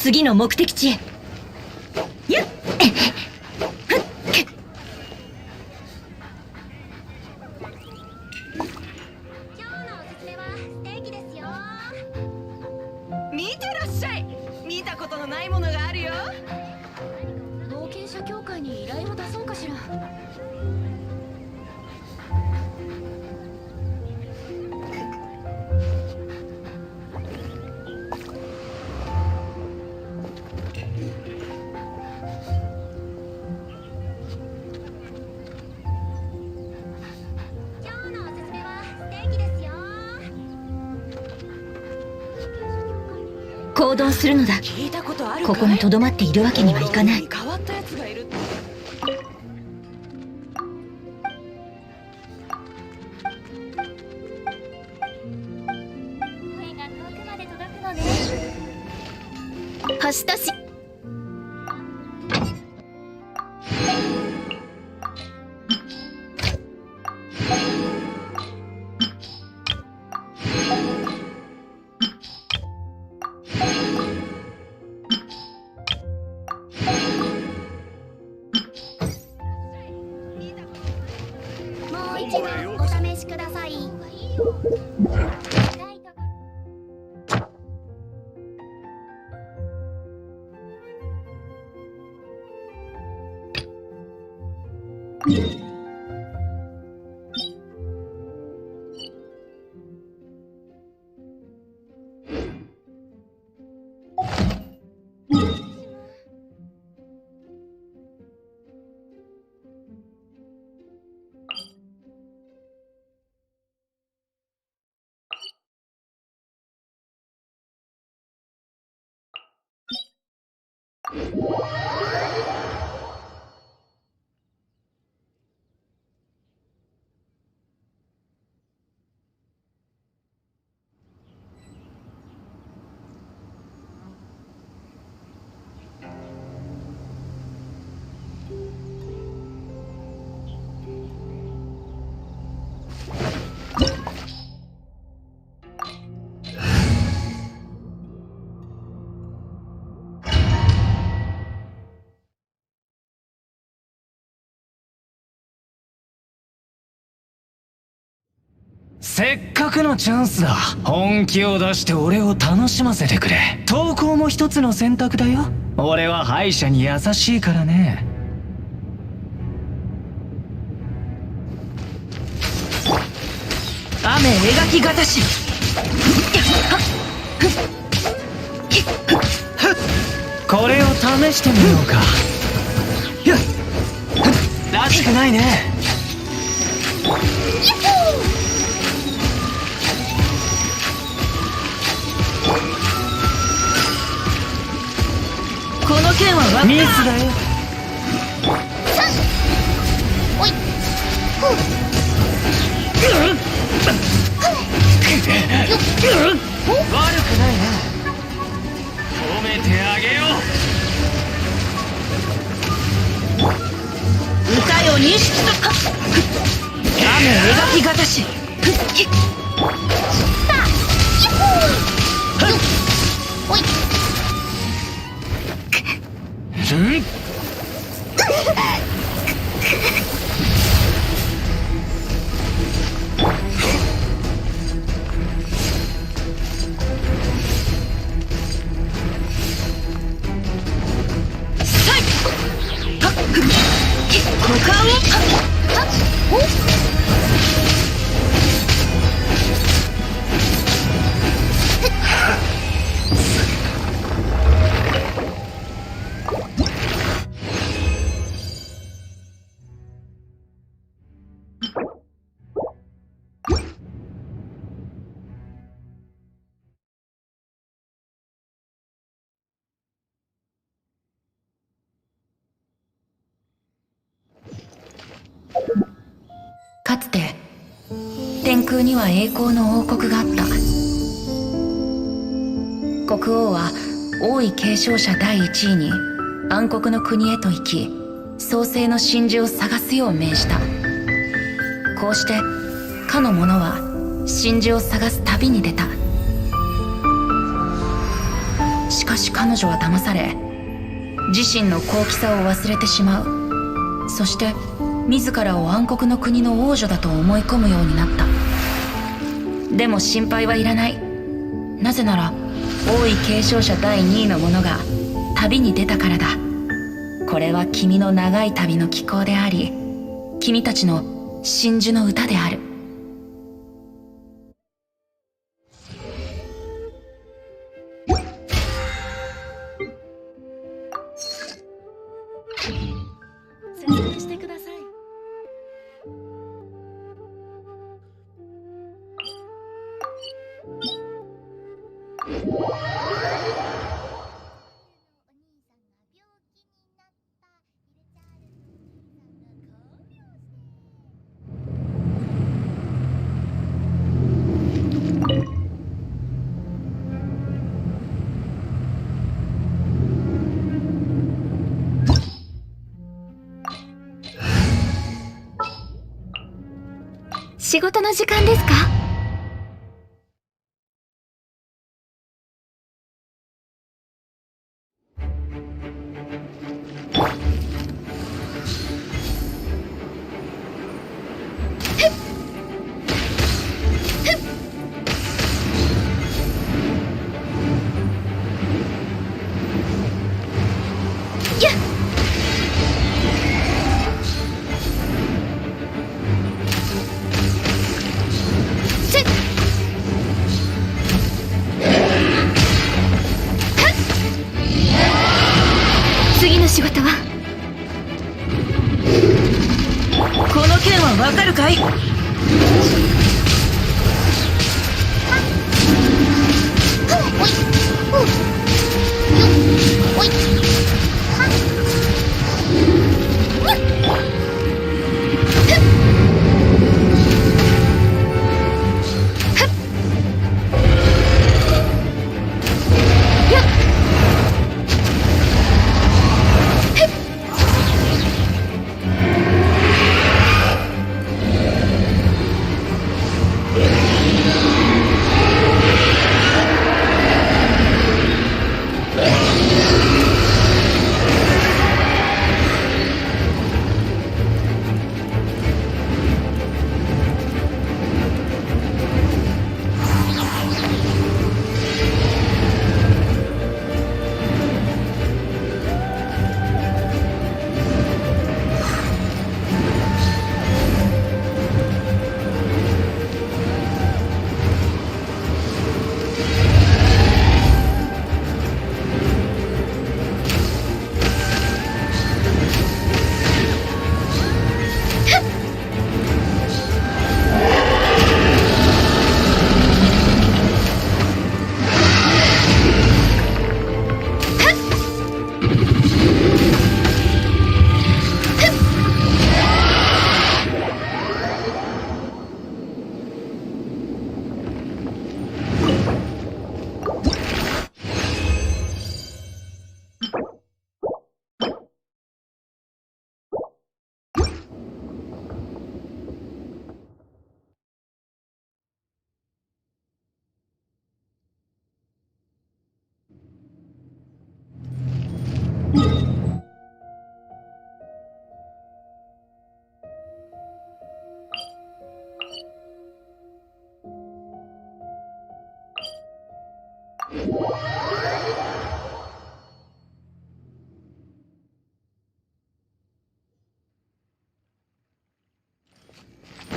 次の目的地へ。やっ見てらっしゃい。見たことのないものがあるよ。冒険者協会に依頼を出そうかしら。行動するのだ。聞いたことあるかい？ここに留まっているわけにはいかない。変わったやつがいるって。声が遠くまで届くのね。星とし。もう一度お試しください。せっかくのチャンスだ。本気を出して俺を楽しませてくれ。投稿も一つの選択だよ。俺は敗者に優しいからね。雨描きがたし。これを試してみようか。らしくないね。この剣はミスだよ。おい。悪くないね。褒めてあげよう。歌よ錦と雨描きがたし。おい。かつて天空には栄光の王国があった。国王は王位継承者第一位に暗黒の国へと行き、創世の真珠を探すよう命じた。こうしてかの者は真珠を探す旅に出た。しかし彼女は騙され、自身の高貴さを忘れてしまう。そして自らを暗黒の国の王女だと思い込むようになった。でも心配はいらない。なぜなら王位継承者第2位の者が旅に出たからだ。これは君の長い旅の帰航であり、君たちの真珠の歌である。説明してください。仕事の時間ですか？次の仕事はこの件はわかるかい？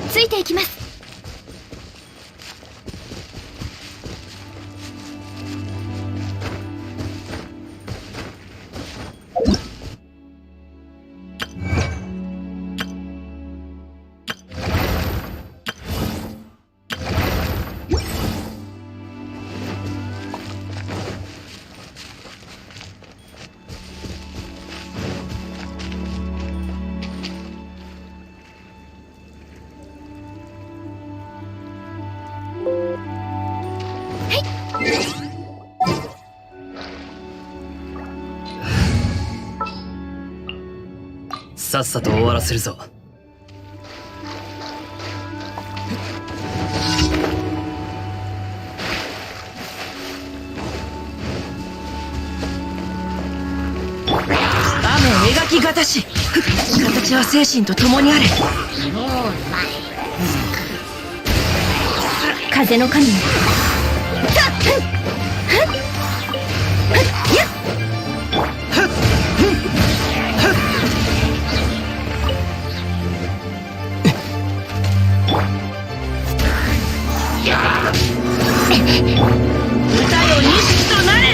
ついていきます。さっさと終わらせるぞ。描きがたし形は精神と共にあれ。風の神よ。歌よ錦となれ。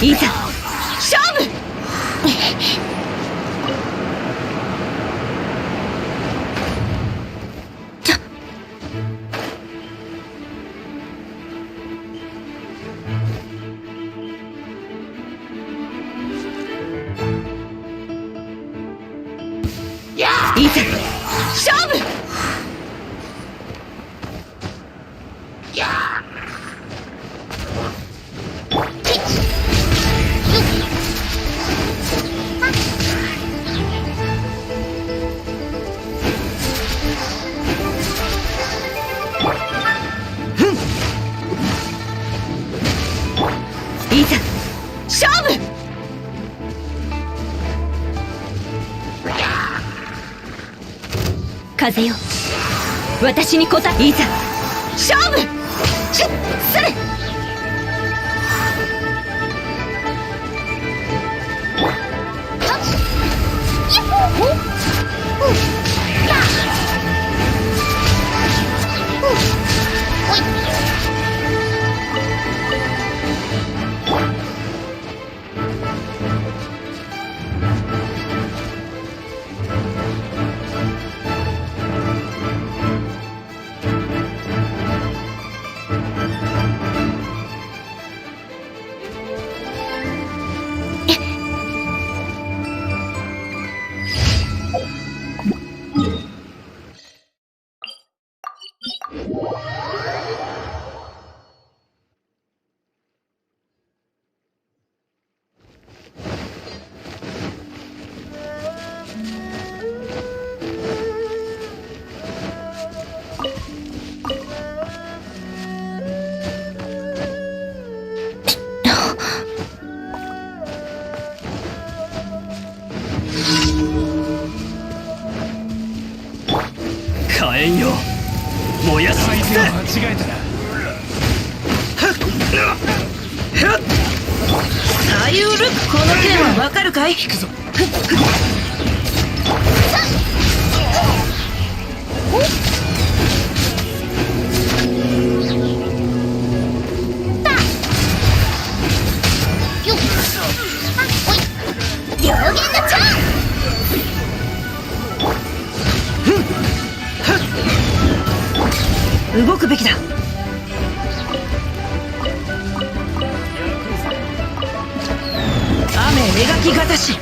いざ勝負。いざ勝負。いざ勝負。風よ、私に応え。いざ勝負。しゅっそれ。火炎よ、燃やし相手を尽くせ。間違えたらサイウル、この剣はわかるかい。引くぞ。両弦のチャン。動くべきだ。雨描きがたし。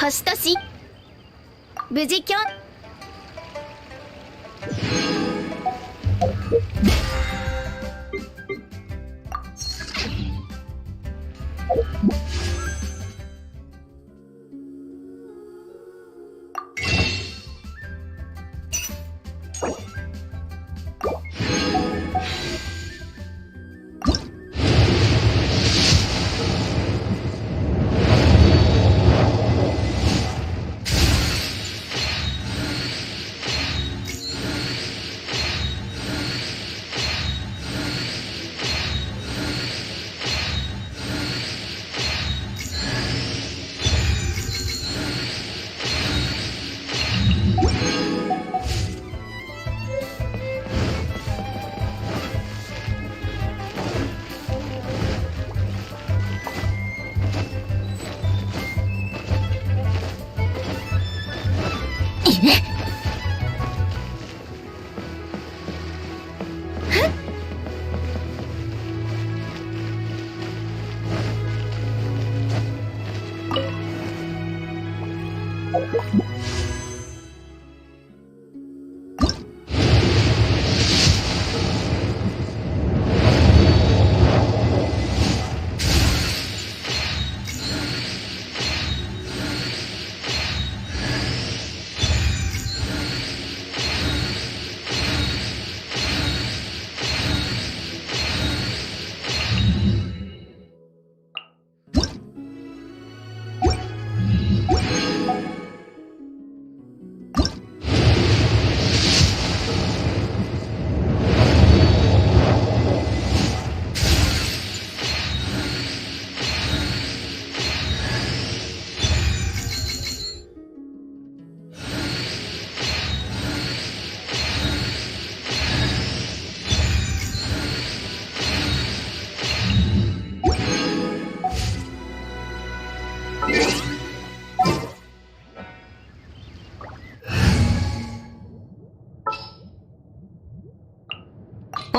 星とし無事今日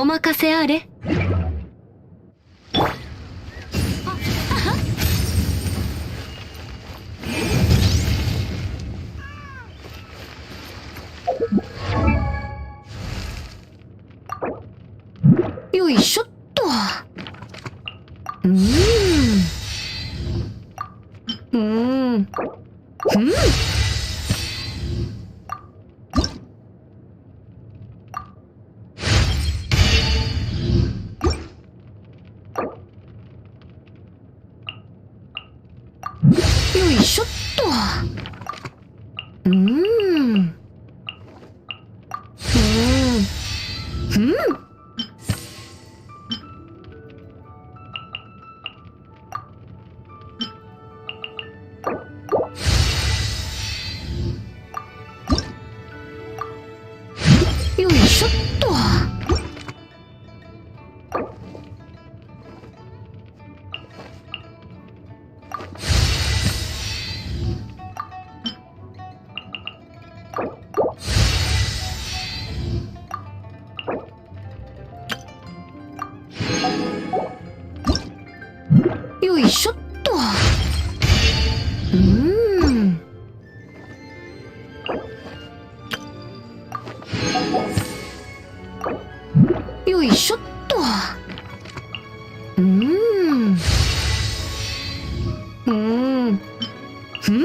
お任せあれ。よいしょっと。よいしょっと。よいしょっと。よいしょっと。よいしょっと。トン。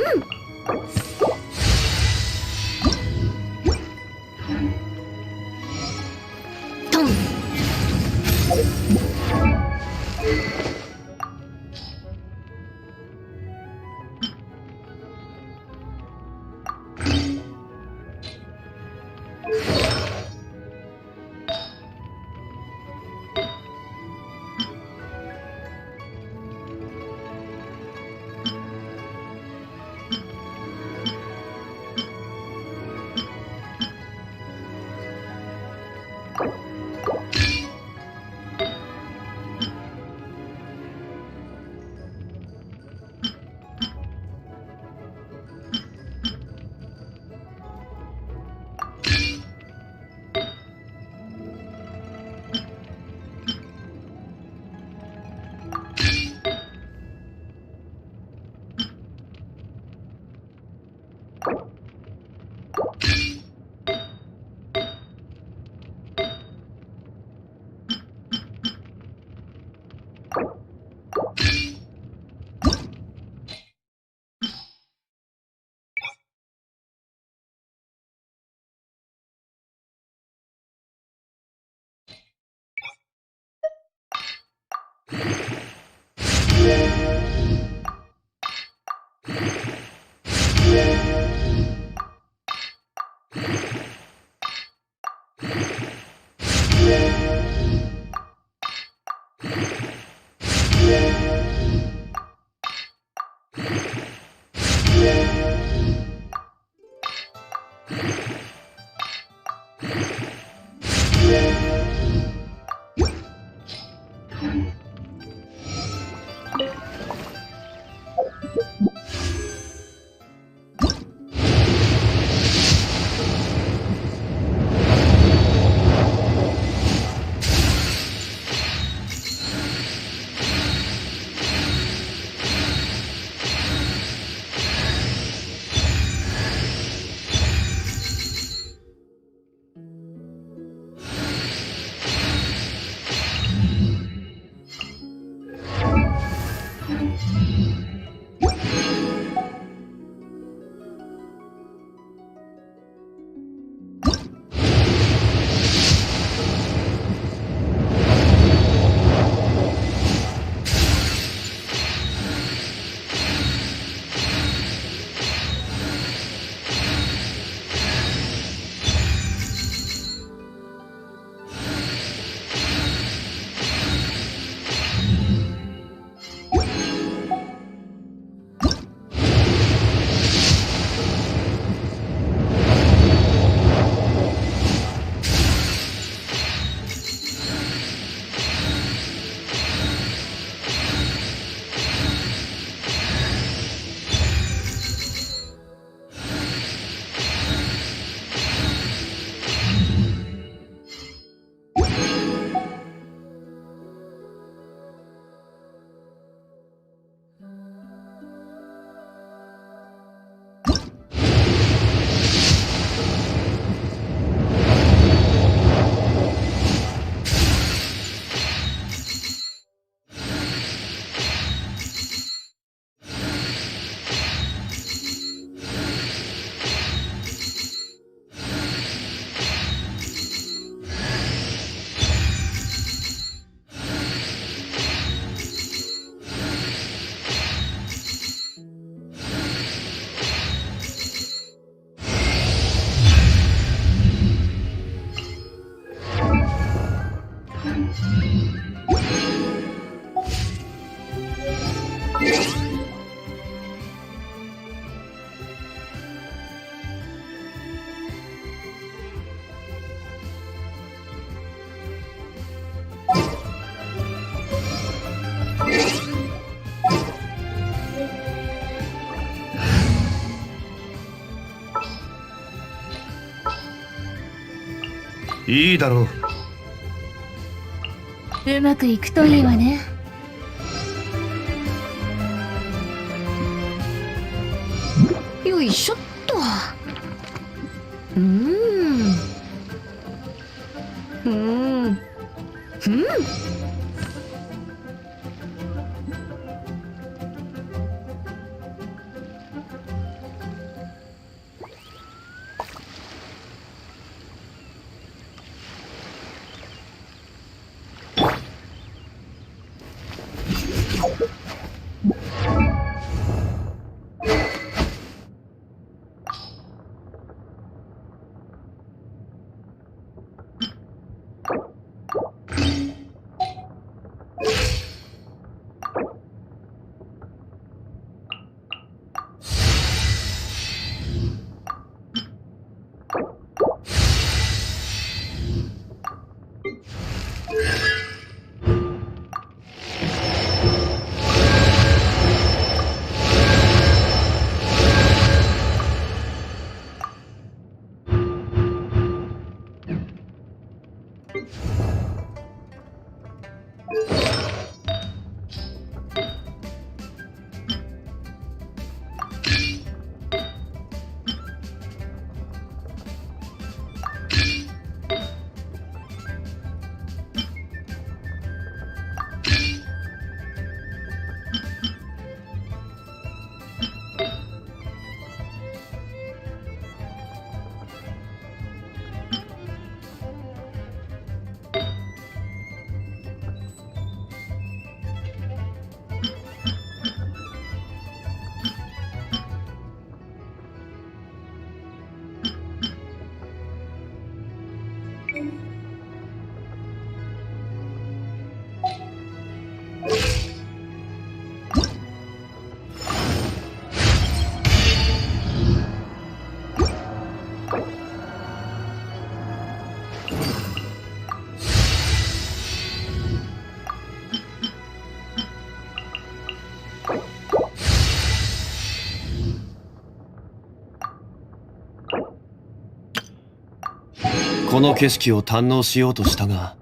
いいだろう。うまくいくといいわね。よいしょっと。この景色を堪能しようとしたが、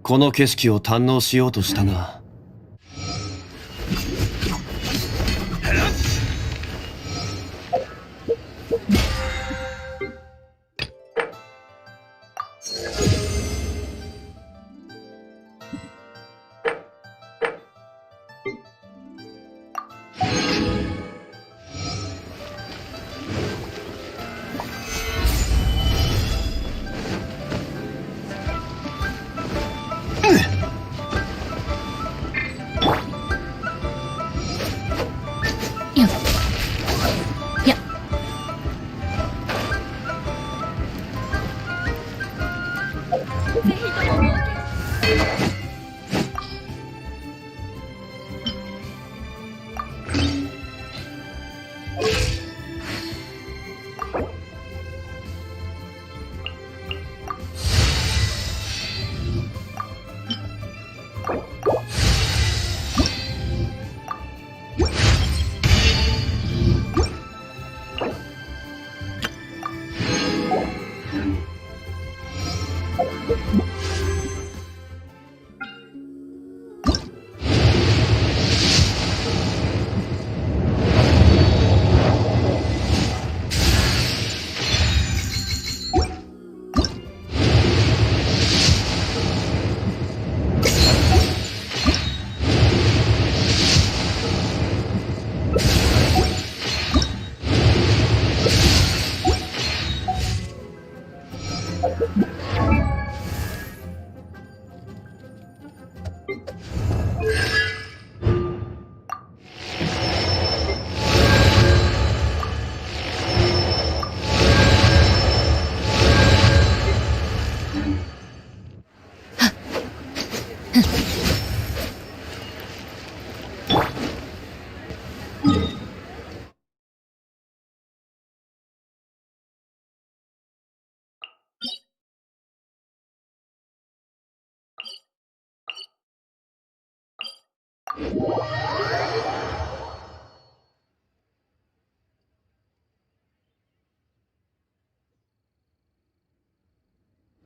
この景色を堪能しようとしたが、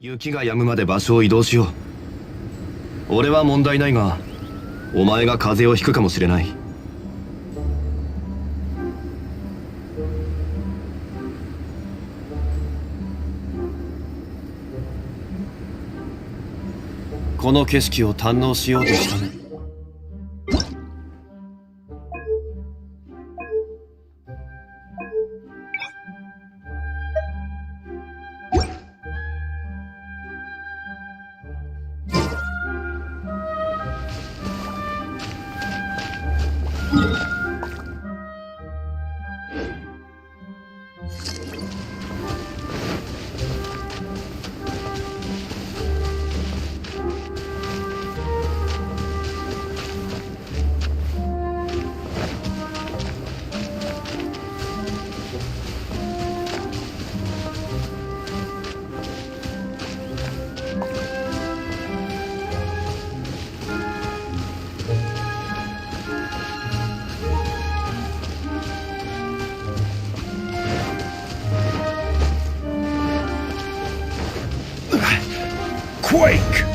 雪が止むまで場所を移動しよう。俺は問題ないが、お前が風邪をひくかもしれない。この景色を堪能しようとしたね。Quake!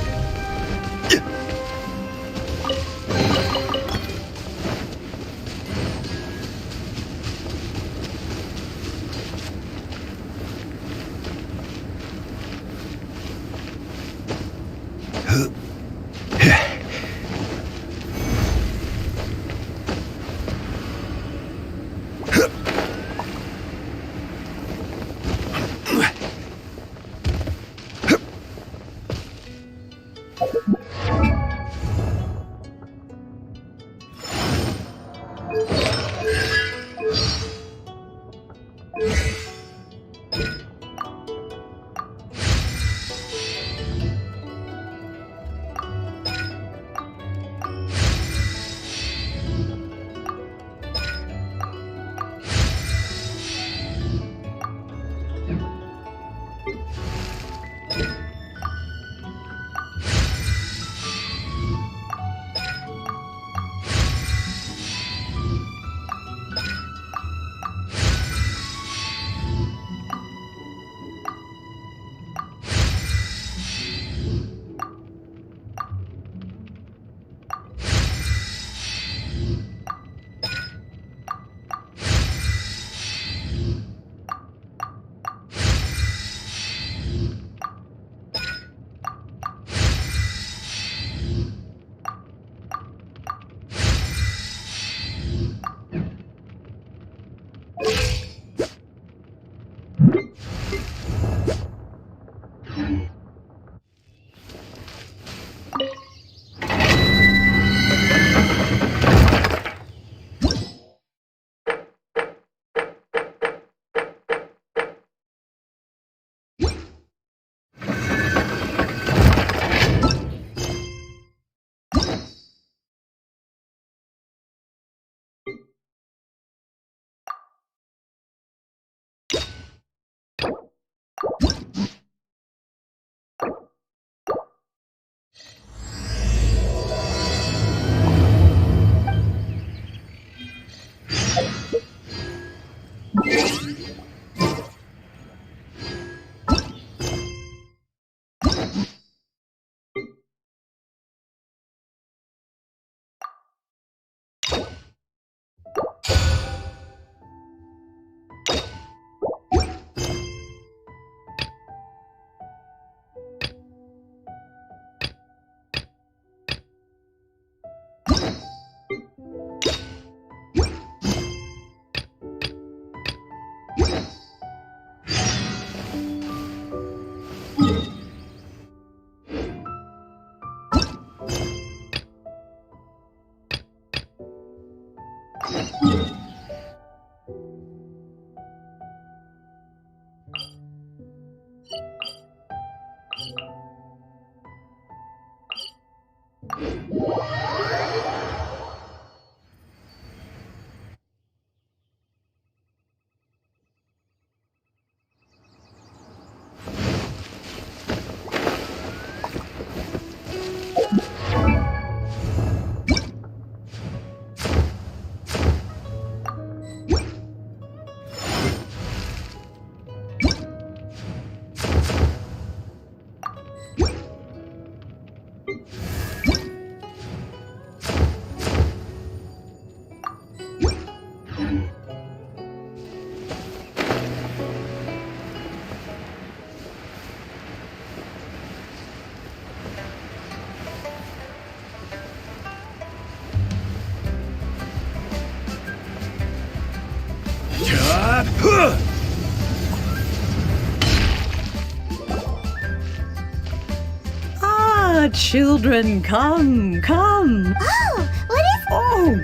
children, come, come. Oh, what is... Oh,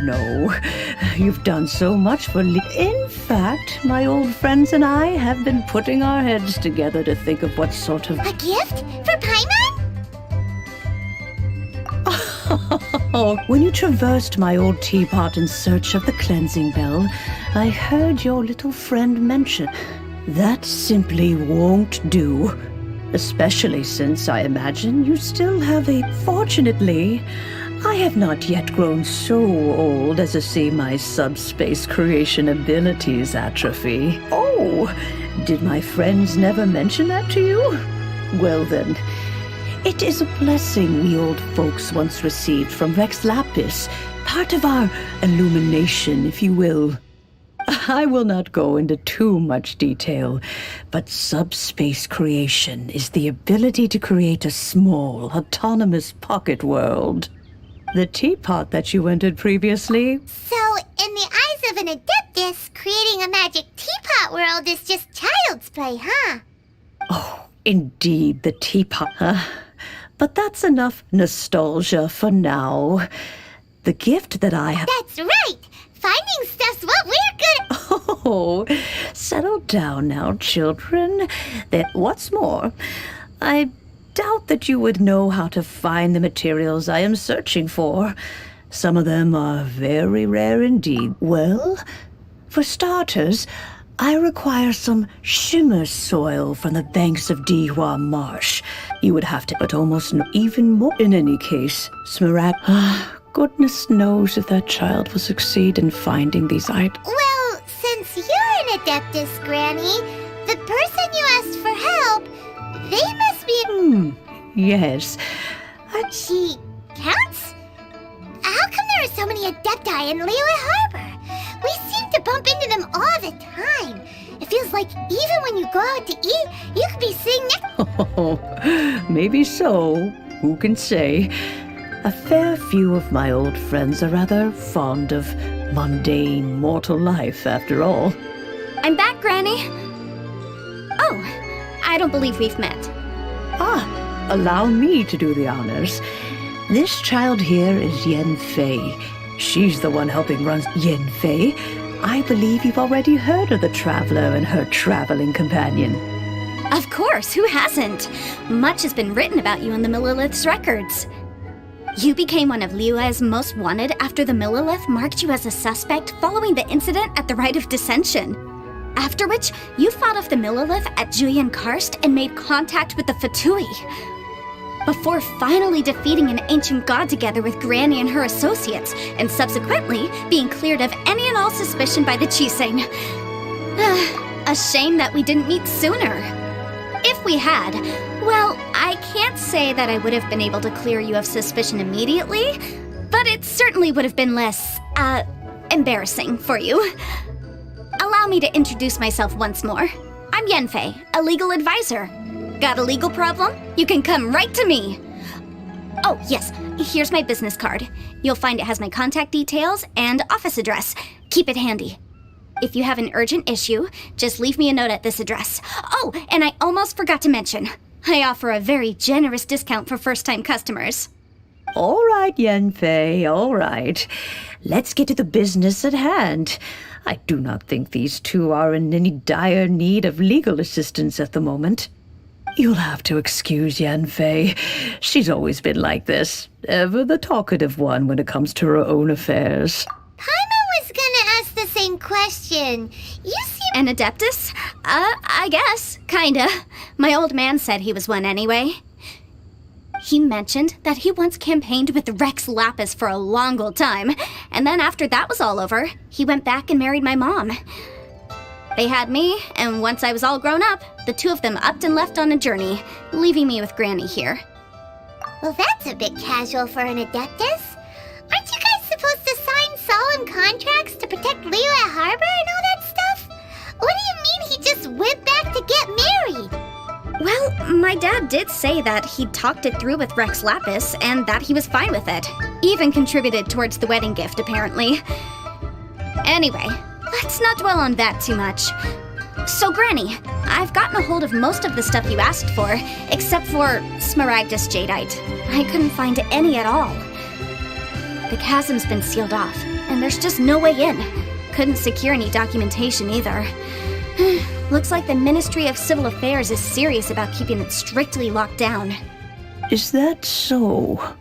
no. You've done so much for In fact, my old friends and I have been putting our heads together to think of what sort of... A gift? For Paimon? Oh, when you traversed my old teapot in search of the cleansing bell, I heard your little friend mention. That simply won't do. Especially since I imagine you still have a... Fortunately, I have not yet grown so old as to see my subspace creation abilities atrophy. Oh, did my friends never mention that to you? Well then, it is a blessing we old folks once received from Rex Lapis, part of our illumination, if you will. I will not go into too much detail, but subspace creation is the ability to create a small, autonomous pocket world. The teapot that you entered previously... So, in the eyes of an Adeptus, creating a magic teapot world is just child's play, huh? Oh, indeed, the teapot. But that's enough nostalgia for now. The gift that I have... That's right! Finding stuff's what we're good at. Oh, settle down now, children. What's more, I doubt that you would know how to find the materials I am searching for. Some of them are very rare indeed. Well, for starters, I require some shimmer soil from the banks of Dihua Marsh. You would have to, but almost even more. In any case, goodness knows if that child will succeed in finding these items. Well, since you're an Adeptus, Granny, the person you asked for help, they must be... Yes. She counts? How come there are so many Adepti in Liyue Harbor? We seem to bump into them all the time. It feels like even when you go out to eat, you could be sitting next... Oh, maybe so. Who can say? A fair few of my old friends are rather fond of mundane mortal life, after all. I'm back, Granny. Oh, I don't believe we've met. Allow me to do the honors. This child here is Yen Fei. She's the one helping run Yen Fei. I believe you've already heard of the traveler and her traveling companion. Of course, who hasn't? Much has been written about you in the Millilith's records. You became one of Liyue's most wanted after the Millilith marked you as a suspect following the incident at the Rite of Dissension. After which, you fought off the Millilith at Julian Karst and made contact with the Fatui. Before finally defeating an ancient god together with Granny and her associates, and subsequently being cleared of any and all suspicion by the Chiseng. A shame that we didn't meet sooner. If we had, well, I can't say that I would have been able to clear you of suspicion immediately, but it certainly would have been less, embarrassing for you. Allow me to introduce myself once more. I'm Yenfei, a legal advisor. Got a legal problem? You can come right to me. Oh, yes, here's my business card. You'll find it has my contact details and office address. Keep it handy. If you have an urgent issue, just leave me a note at this address. Oh, and I almost forgot to mention, I offer a very generous discount for first-time customers. All right, Yenfei, all right. Let's get to the business at hand. I do not think these two are in any dire need of legal assistance at the moment. You'll have to excuse Yenfei. She's always been like this, ever the talkative one when it comes to her own affairs. Paimon was gonna ask the same question. You seem... An Adeptus? I guess, kinda. My old man said he was one anyway. He mentioned that he once campaigned with Rex Lapis for a long old time, and then after that was all over, he went back and married my mom. They had me, and once I was all grown up, the two of them upped and left on a journey, leaving me with Granny here. Well, that's a bit casual for an Adeptus. Aren't you guys supposed to sign solemn contracts to protect Liyue Harbor and all that stuff? What do you mean he just went back to get married? Well, my dad did say that he'd talked it through with Rex Lapis, and that he was fine with it. Even contributed towards the wedding gift, apparently. Anyway, let's not dwell on that too much. So, Granny, I've gotten a hold of most of the stuff you asked for, except for Smaragdus Jadeite. I couldn't find any at all. The chasm's been sealed off, and there's just no way in. Couldn't secure any documentation either. Looks like the Ministry of Civil Affairs is serious about keeping it strictly locked down. Is that so?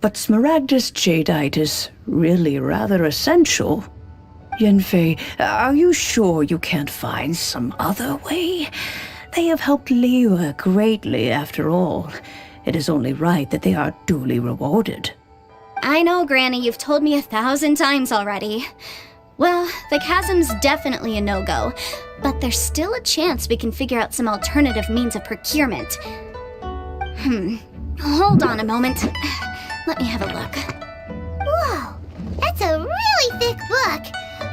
But Smaragdus Jadeite is really rather essential. Yanfei, are you sure you can't find some other way? They have helped Liyue greatly, after all. It is only right that they are duly rewarded. I know, Granny, you've told me 1,000 times already. Well, the chasm's definitely a no-go, but there's still a chance we can figure out some alternative means of procurement. Hold on a moment. Let me have a look. Whoa, that's a really thick book.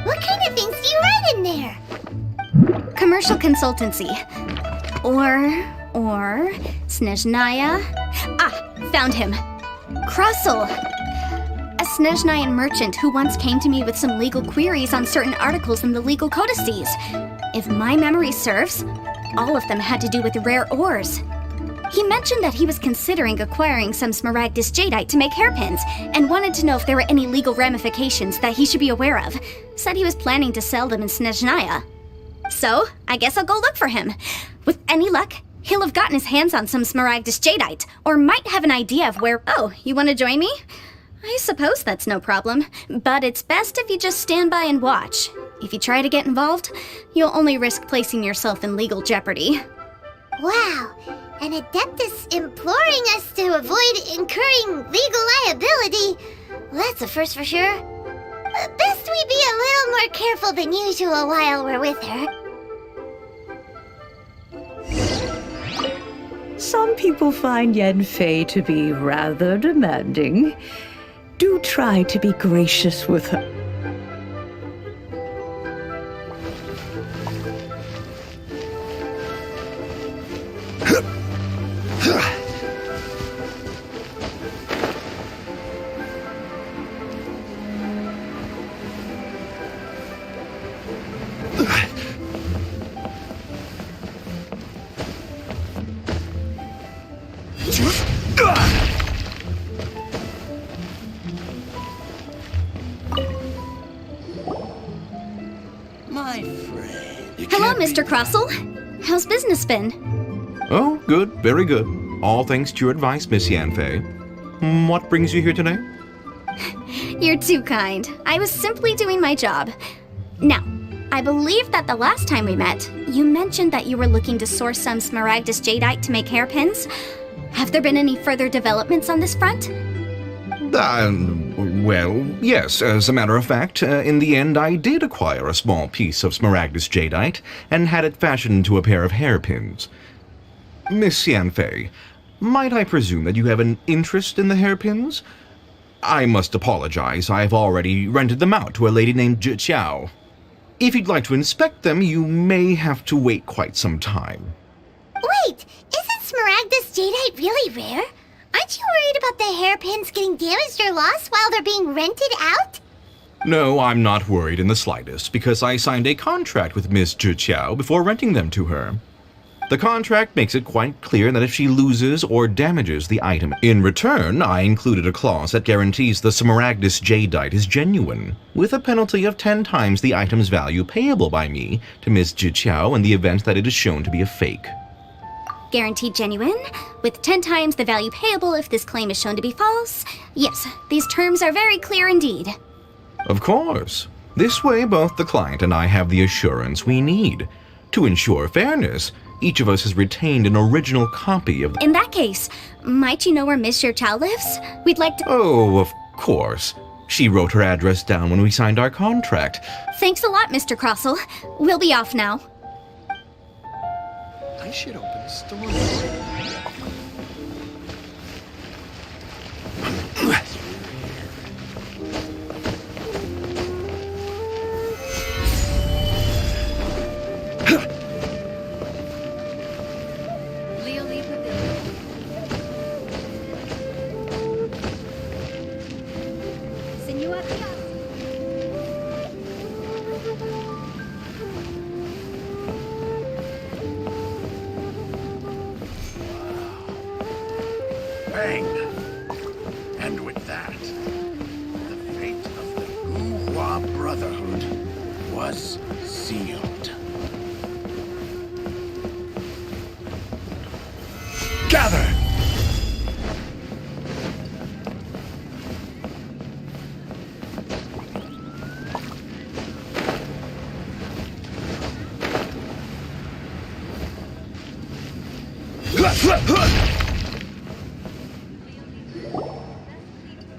What kind of things do you write in there? Commercial consultancy. Or Snezhnaya. Found him. Krusell. A Snezhnayan merchant who once came to me with some legal queries on certain articles in the legal codices. If my memory serves, all of them had to do with rare ores. He mentioned that he was considering acquiring some Smaragdus Jadeite to make hairpins, and wanted to know if there were any legal ramifications that he should be aware of. Said he was planning to sell them in Snezhnaya. So, I guess I'll go look for him. With any luck, he'll have gotten his hands on some Smaragdus Jadeite, or might have an idea of where— Oh, you want to join me? I suppose that's no problem, but it's best if you just stand by and watch. If you try to get involved, you'll only risk placing yourself in legal jeopardy. Wow, an Adeptus imploring us to avoid incurring legal liability. Well, that's a first for sure. Best we be a little more careful than usual while we're with her. Some people find Yanfei to be rather demanding. Do try to be gracious with her. My friend. Hello, Mr. Krusell. How's business been? Oh, good, very good. All thanks to your advice, Miss Yanfei. What brings you here today? You're too kind. I was simply doing my job. Now, I believe that the last time we met, you mentioned that you were looking to source some Smaragdus Jadeite to make hairpins. Have there been any further developments on this front? Well, yes. As a matter of fact, in the end, I did acquire a small piece of Smaragdus Jadeite and had it fashioned into a pair of hairpins. Miss Yanfei, might I presume that you have an interest in the hairpins? I must apologize. I've already rented them out to a lady named Zhiqiao. If you'd like to inspect them, you may have to wait quite some time. Wait, isn't Smaragdus Jadeite really rare? Aren't you worried about the hairpins getting damaged or lost while they're being rented out? No, I'm not worried in the slightest, because I signed a contract with Miss Zhiqiao before renting them to her. The contract makes it quite clear that if she loses or damages the item in return, I included a clause that guarantees the Smaragdus Jadeite is genuine, with a penalty of 10 times the item's value payable by me to Miss Zhiqiao in the event that it is shown to be a fake. Guaranteed genuine, with 10 times the value payable if this claim is shown to be false. Yes, these terms are very clear indeed. Of course. This way, both the client and I have the assurance we need. To ensure fairness, each of us has retained an original copy of— In that case, might you know where Miss Zhiqiao lives? We'd like to— Oh, of course. She wrote her address down when we signed our contract. Thanks a lot, Mr. Krusell. We'll be off now. I should open a store. bang. And with that, the fate of the Wu-Hua Brotherhood was sealed. Gather!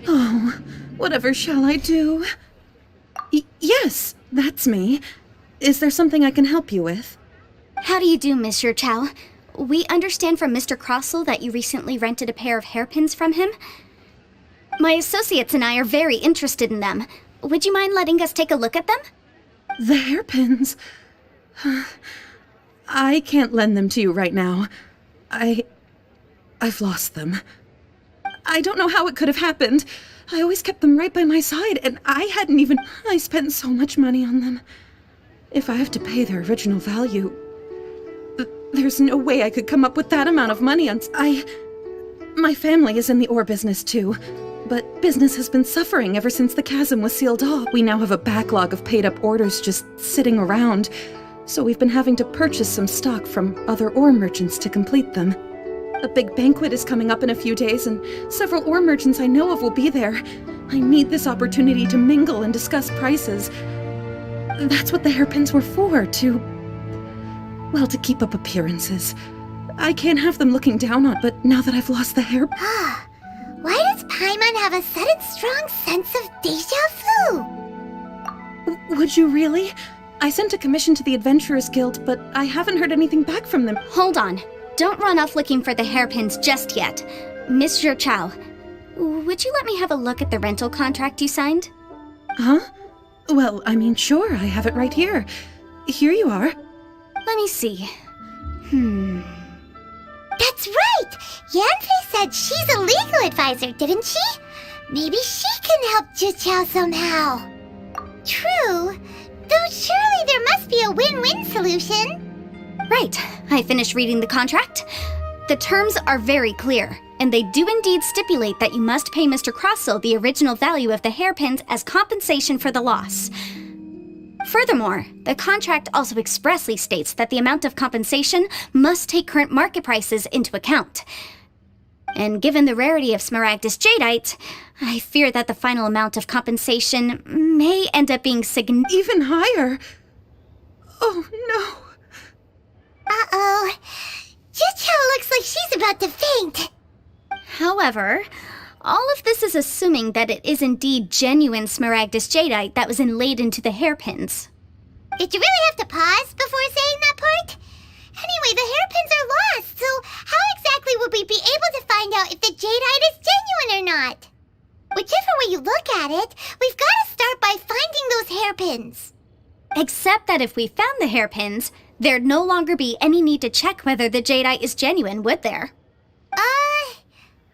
Oh, whatever shall I do? Yes, that's me. Is there something I can help you with? How do you do, Monsieur Chow? We understand from Mr. Crossell that you recently rented a pair of hairpins from him. My associates and I are very interested in them. Would you mind letting us take a look at them? The hairpins. I can't lend them to you right now. I've lost them. I don't know how it could have happened. I always kept them right by my side, and I spent so much money on them. If I have to pay their original value, there's no way I could come up with that amount of money on... My family is in the ore business too, but business has been suffering ever since the chasm was sealed off. We now have a backlog of paid-up orders just sitting around, so we've been having to purchase some stock from other ore merchants to complete them. A big banquet is coming up in a few days, and several ore merchants I know of will be there. I need this opportunity to mingle and discuss prices. That's what the hairpins were for, to keep up appearances. I can't have them looking down on, but now that I've lost the hair... Why does Paimon have a sudden strong sense of deja vu? Would you really? I sent a commission to the Adventurers Guild, but I haven't heard anything back from them. Hold on. Don't run off looking for the hairpins just yet. Monsieur Chow, would you let me have a look at the rental contract you signed? Huh? Well, sure, I have it right here. Here you are. Let me see. That's right! Yanfei said she's a legal advisor, didn't she? Maybe she can help Juqiao somehow. True, though surely there must be a win-win solution. Right. I finished reading the contract. The terms are very clear, and they do indeed stipulate that you must pay Mr. Crossell the original value of the hairpins as compensation for the loss. Furthermore, the contract also expressly states that the amount of compensation must take current market prices into account. And given the rarity of Smaragdus jadeite, I fear that the final amount of compensation may end up being even higher. Oh no. Uh-oh. Juqiao looks like she's about to faint. However, all of this is assuming that it is indeed genuine Smaragdus jadeite that was inlaid into the hairpins. Did you really have to pause before saying that part? Anyway, the hairpins are lost, so how exactly would we be able to find out if the jadeite is genuine or not? Whichever way you look at it, we've got to start by finding those hairpins. Except that if we found the hairpins, there'd no longer be any need to check whether the jadeite is genuine, would there?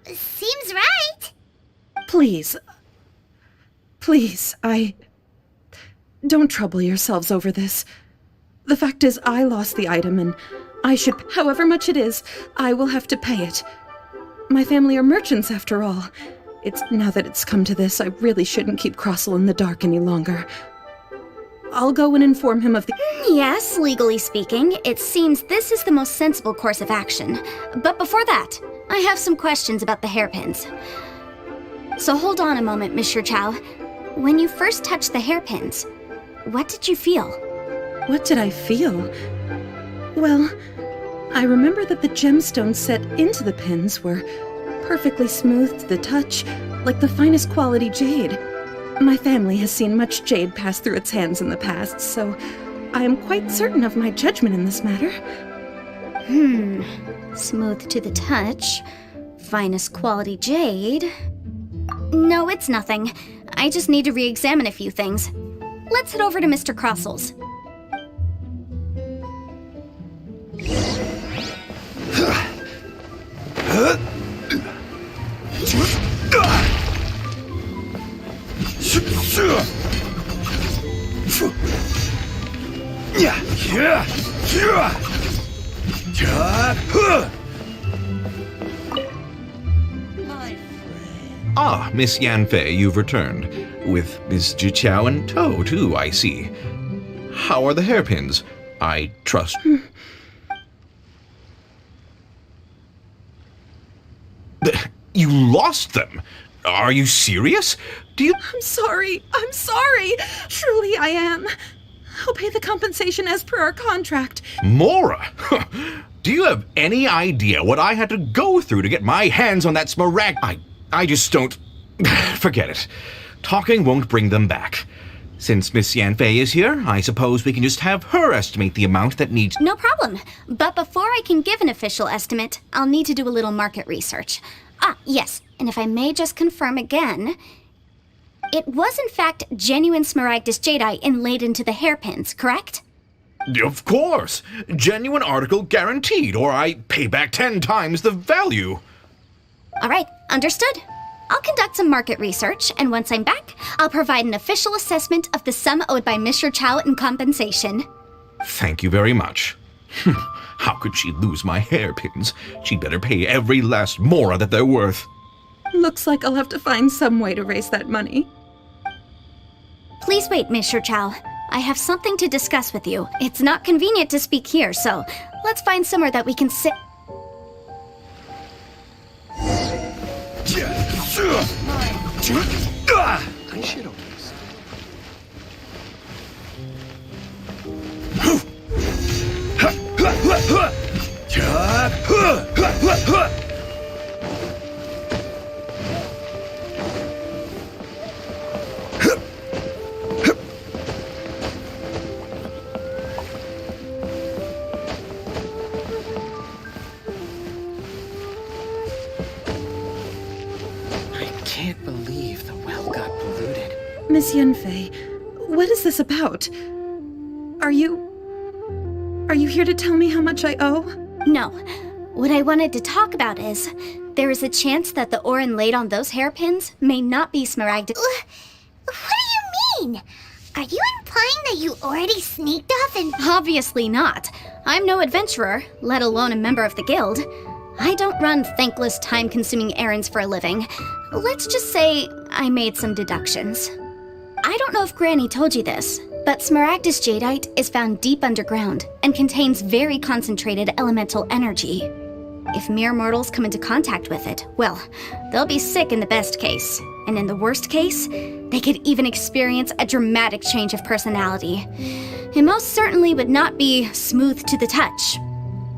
Seems right. Please, don't trouble yourselves over this. The fact is, I lost the item, and however much it is, I will have to pay it. My family are merchants, after all. Now that it's come to this, I really shouldn't keep Crossell in the dark any longer. I'll go and inform him of the... Yes, legally speaking, it seems this is the most sensible course of action. But before that, I have some questions about the hairpins. So hold on a moment, Monsieur Chow. When you first touched the hairpins, what did you feel? What did I feel? Well, I remember that the gemstones set into the pins were perfectly smooth to the touch, like the finest quality jade. My family has seen much jade pass through its hands in the past, so I am quite certain of my judgment in this matter. Smooth to the touch, finest quality jade. No, it's nothing. I just need to re-examine a few things. Let's head over to Mr. Crossell's. Ah, Miss Yanfei, you've returned. With Miss Jiqiao in tow, too, I see. How are the hairpins? I trust... You lost them? Are you serious? Do you... I'm sorry. Truly I am. I'll pay the compensation as per our contract. Mora? Do you have any idea what I had to go through to get my hands on that smaragd? I just don't... Forget it. Talking won't bring them back. Since Miss Yanfei is here, I suppose we can just have her estimate the amount that needs... No problem. But before I can give an official estimate, I'll need to do a little market research. Ah, yes, and if I may just confirm again, it was in fact genuine smaragdus jadeite inlaid into the hairpins, correct? Of course! Genuine article guaranteed, or I pay back 10 times the value. All right, understood. I'll conduct some market research, and once I'm back, I'll provide an official assessment of the sum owed by Mr. Chow in compensation. Thank you very much. How could she lose my hairpins? She'd better pay every last mora that they're worth. Looks like I'll have to find some way to raise that money. Please wait, Mr. Chow. I have something to discuss with you. It's not convenient to speak here, so let's find somewhere that we can sit. I should open this. I can't believe the well got polluted. Miss Yanfei, what is this about? Are you here to tell me how much I owe? No. What I wanted to talk about is, there is a chance that the ore inlaid on those hairpins may not be smaragdus. What do you mean? Are you implying that you already sneaked off and... Obviously not. I'm no adventurer, let alone a member of the guild. I don't run thankless, time-consuming errands for a living. Let's just say I made some deductions. I don't know if Granny told you this, but smaragdus jadeite is found deep underground and contains very concentrated elemental energy. If mere mortals come into contact with it, well, they'll be sick in the best case. And in the worst case, they could even experience a dramatic change of personality. It most certainly would not be smooth to the touch.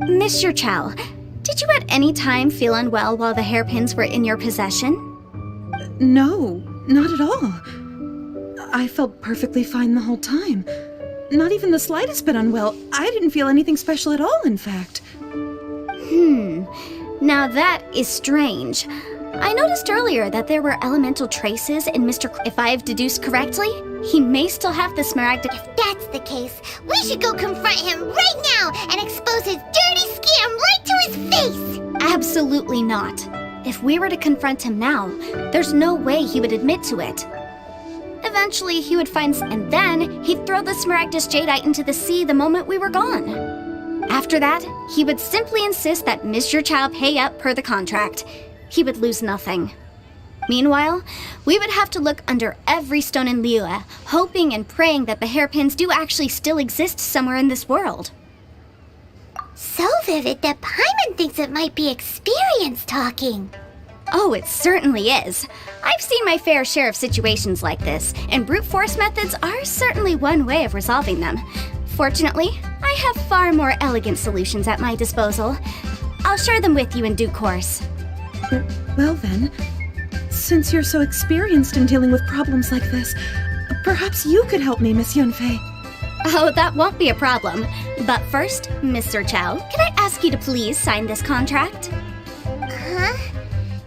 Mr. Chow, did you at any time feel unwell while the hairpins were in your possession? No, not at all. I felt perfectly fine the whole time. Not even the slightest bit unwell. I didn't feel anything special at all, in fact. Now that is strange. I noticed earlier that there were elemental traces in If I have deduced correctly, he may still have the smaragdus. If that's the case, we should go confront him right now and expose his dirty scam right to his face! Absolutely not. If we were to confront him now, there's no way he would admit to it. Eventually, he would find, and then he'd throw the smaragdus jadeite into the sea the moment we were gone. After that, he would simply insist that Mr. Chow pay up per the contract. He would lose nothing. Meanwhile, we would have to look under every stone in Liyue, hoping and praying that the hairpins do actually still exist somewhere in this world. So vivid that Paimon thinks it might be experience talking. Oh, it certainly is. I've seen my fair share of situations like this, and brute force methods are certainly one way of resolving them. Fortunately, I have far more elegant solutions at my disposal. I'll share them with you in due course. Well then, since you're so experienced in dealing with problems like this, perhaps you could help me, Miss Yanfei. Oh, that won't be a problem. But first, Mr. Chow, can I ask you to please sign this contract? Huh?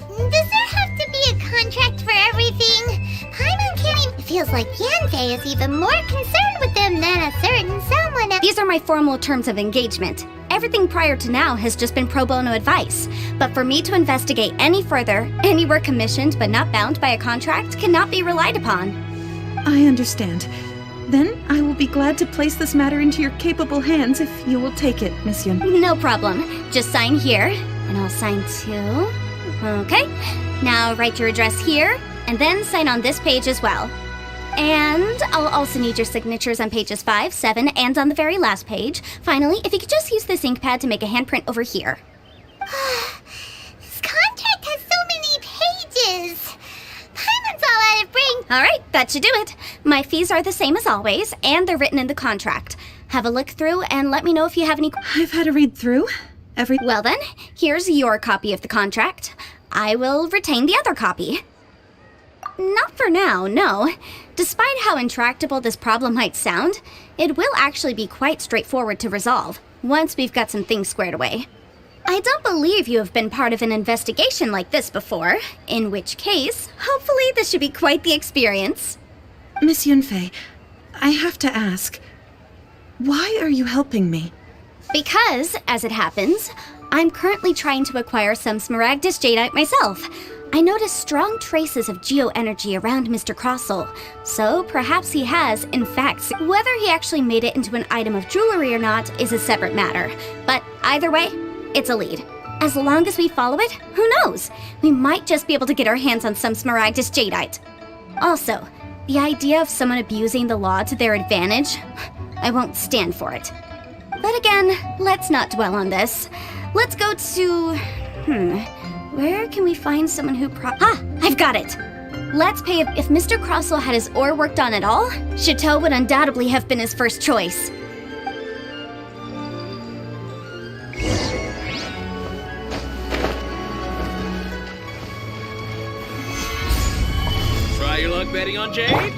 Does there have to be a contract for everything? Paimon can't even... It feels like Yanfei is even more concerned with them than a certain someone else. These are my formal terms of engagement. Everything prior to now has just been pro bono advice. But for me to investigate any further, any work commissioned but not bound by a contract cannot be relied upon. I understand. Then I will be glad to place this matter into your capable hands if you will take it, Miss Yun. No problem. Just sign here, and I'll sign too. Okay, now write your address here, and then sign on this page as well. And I'll also need your signatures on pages 5, 7, and on the very last page. Finally, if you could just use this ink pad to make a handprint over here. This contract has so many pages. Paimon's all out of brain. Alright, that should do it. My fees are the same as always, and they're written in the contract. Have a look through and let me know if you have any... I've had a read through. Well then, here's your copy of the contract. I will retain the other copy. Not for now, no. Despite how intractable this problem might sound, it will actually be quite straightforward to resolve, once we've got some things squared away. I don't believe you have been part of an investigation like this before, in which case, hopefully this should be quite the experience. Miss Yunfei, I have to ask, why are you helping me? Because, as it happens, I'm currently trying to acquire some Smaragdus Jadeite myself. I noticed strong traces of geoenergy around Mr. Crossel, so perhaps he has, in fact, whether he actually made it into an item of jewelry or not is a separate matter. But either way, it's a lead. As long as we follow it, who knows? We might just be able to get our hands on some Smaragdus Jadeite. Also, the idea of someone abusing the law to their advantage, I won't stand for it. But again, let's not dwell on this. Let's go to... where can we find someone who I've got it! Let's pay if Mr. Crossel had his ore worked on at all, Chateau would undoubtedly have been his first choice. Try your luck betting on Jade?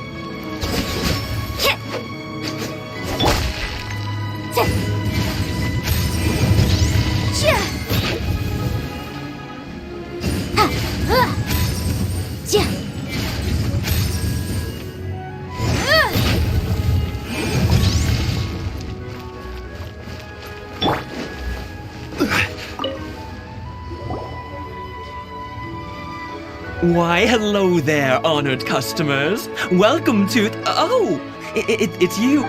Why, hello there, honored customers. Welcome to... it's you.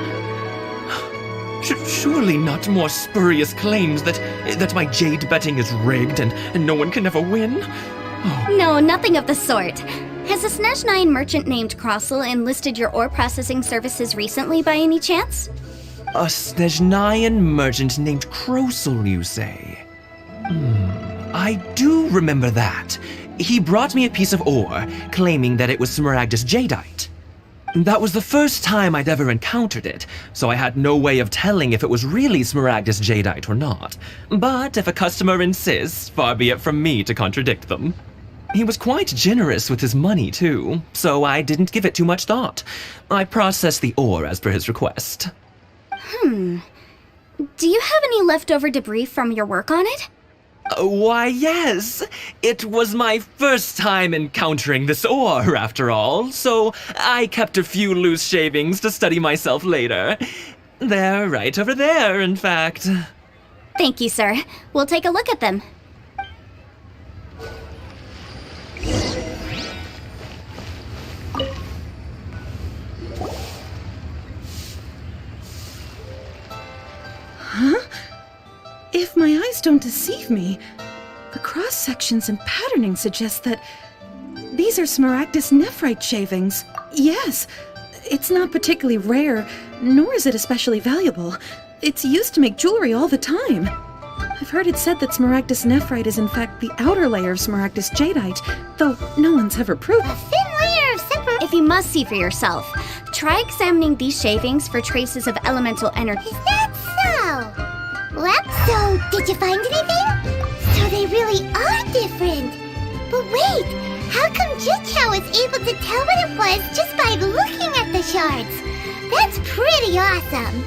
Surely not more spurious claims that my jade betting is rigged and no one can ever win? Oh. No, nothing of the sort. Has a Snezhnine merchant named Crossel enlisted your ore processing services recently by any chance? A Snezhnine merchant named Crossel, you say? I do remember that. He brought me a piece of ore, claiming that it was Smaragdus Jadeite. That was the first time I'd ever encountered it, so I had no way of telling if it was really Smaragdus Jadeite or not. But if a customer insists, far be it from me to contradict them. He was quite generous with his money, too, so I didn't give it too much thought. I processed the ore as per his request. Do you have any leftover debris from your work on it? Why, yes. It was my first time encountering this ore, after all, so I kept a few loose shavings to study myself later. They're right over there, in fact. Thank you, sir. We'll take a look at them. Huh? If my eyes don't deceive me, the cross-sections and patterning suggest that these are Smaragdus nephrite shavings. Yes, it's not particularly rare, nor is it especially valuable. It's used to make jewelry all the time. I've heard it said that Smaragdus nephrite is in fact the outer layer of Smaragdus jadeite, though no one's ever proved. A thin layer of separate... If you must see for yourself, try examining these shavings for traces of elemental energy. Is that so? Well, so, did you find anything? So they really are different. But wait, how come Jichao was able to tell what it was just by looking at the shards? That's pretty awesome.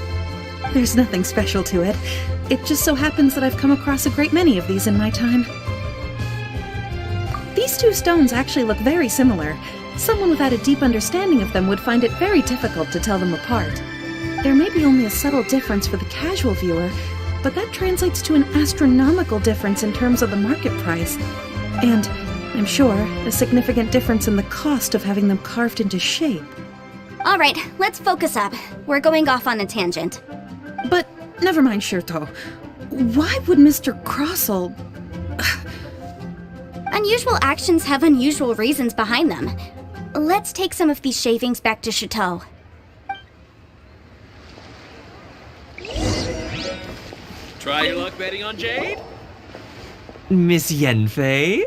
There's nothing special to it. It just so happens that I've come across a great many of these in my time. These two stones actually look very similar. Someone without a deep understanding of them would find it very difficult to tell them apart. There may be only a subtle difference for the casual viewer, but that translates to an astronomical difference in terms of the market price. And, I'm sure, a significant difference in the cost of having them carved into shape. All right, let's focus up. We're going off on a tangent. But, never mind, Shirto. Why would Mr. Crossel... Unusual actions have unusual reasons behind them. Let's take some of these shavings back to Chateau. Try your luck betting on Jade? Miss Yanfei?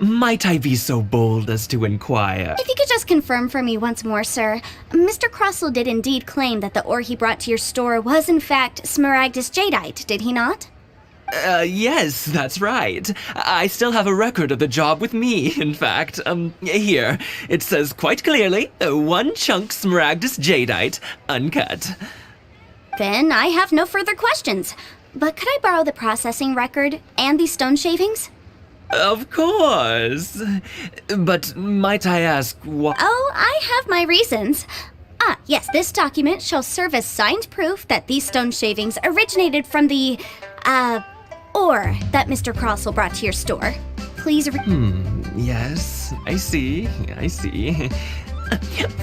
Might I be so bold as to inquire? If you could just confirm for me once more, sir. Mr. Crossell did indeed claim that the ore he brought to your store was in fact Smaragdus Jadeite, did he not? Yes, that's right. I still have a record of the job with me, in fact. Here. It says quite clearly, 1 chunk Smaragdus Jadeite, uncut. Then I have no further questions. But could I borrow the processing record and these stone shavings? Of course. But might I ask what... Oh, I have my reasons. Yes, this document shall serve as signed proof that these stone shavings originated from the, ore that Mr. Crossell brought to your store. Please Yes, I see.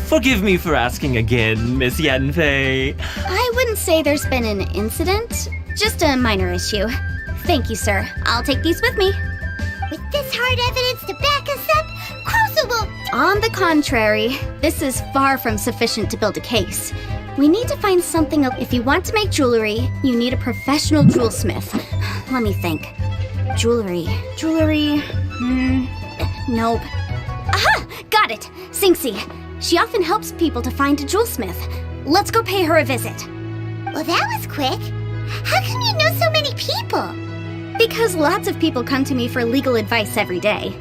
Forgive me for asking again, Miss Yanfei. I wouldn't say there's been an incident, just a minor issue. Thank you, sir. I'll take these with me. With this hard evidence to back us up, Crossell will... On the contrary, this is far from sufficient to build a case. We need to find something. If you want to make jewelry, you need a professional jewelsmith. Let me think. Jewelry. Nope. Aha! Got it! Singxi. She often helps people to find a jewelsmith. Let's go pay her a visit. Well, that was quick. How come you know so many people? Because lots of people come to me for legal advice every day.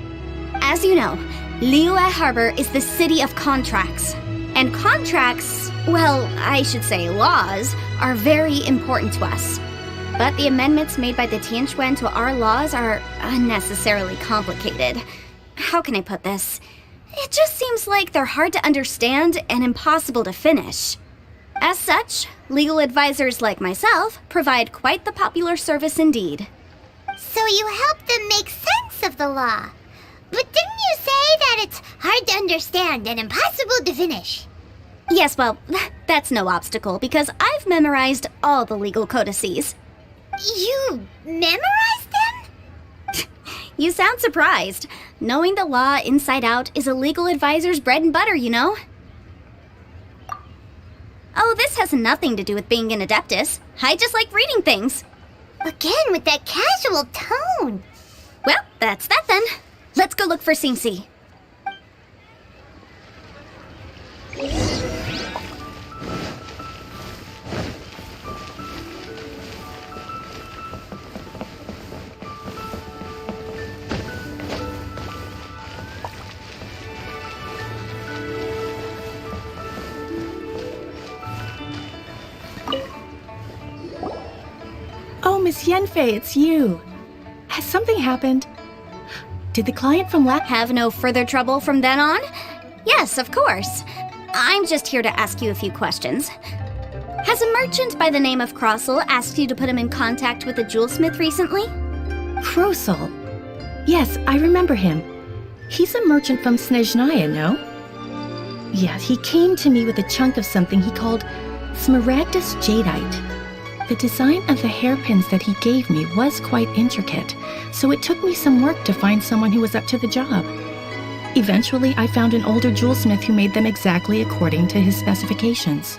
As you know, Liyue Harbor is the city of contracts. And contracts, well, I should say laws, are very important to us. But the amendments made by the Tianquan to our laws are unnecessarily complicated. How can I put this? It just seems like they're hard to understand and impossible to finish. As such, legal advisors like myself provide quite the popular service indeed. So you help them make sense of the law. But didn't you say that it's hard to understand and impossible to finish? Yes, well, that's no obstacle because I've memorized all the legal codices. You memorized them? You sound surprised. Knowing the law inside out is a legal advisor's bread and butter, you know? Oh, this has nothing to do with being an adeptus. I just like reading things. Again, with that casual tone. Well, that's that then. Let's go look for Singxi. Oh, Miss Yanfei, it's you. Has something happened? Did the client from have no further trouble from then on? Yes, of course. I'm just here to ask you a few questions. Has a merchant by the name of Crossell asked you to put him in contact with a jewelsmith recently? Crossell? Yes, I remember him. He's a merchant from Snezhnaya, no? Yeah, he came to me with a chunk of something he called Smaragdus Jadeite. The design of the hairpins that he gave me was quite intricate, so it took me some work to find someone who was up to the job. Eventually, I found an older jewelsmith who made them exactly according to his specifications.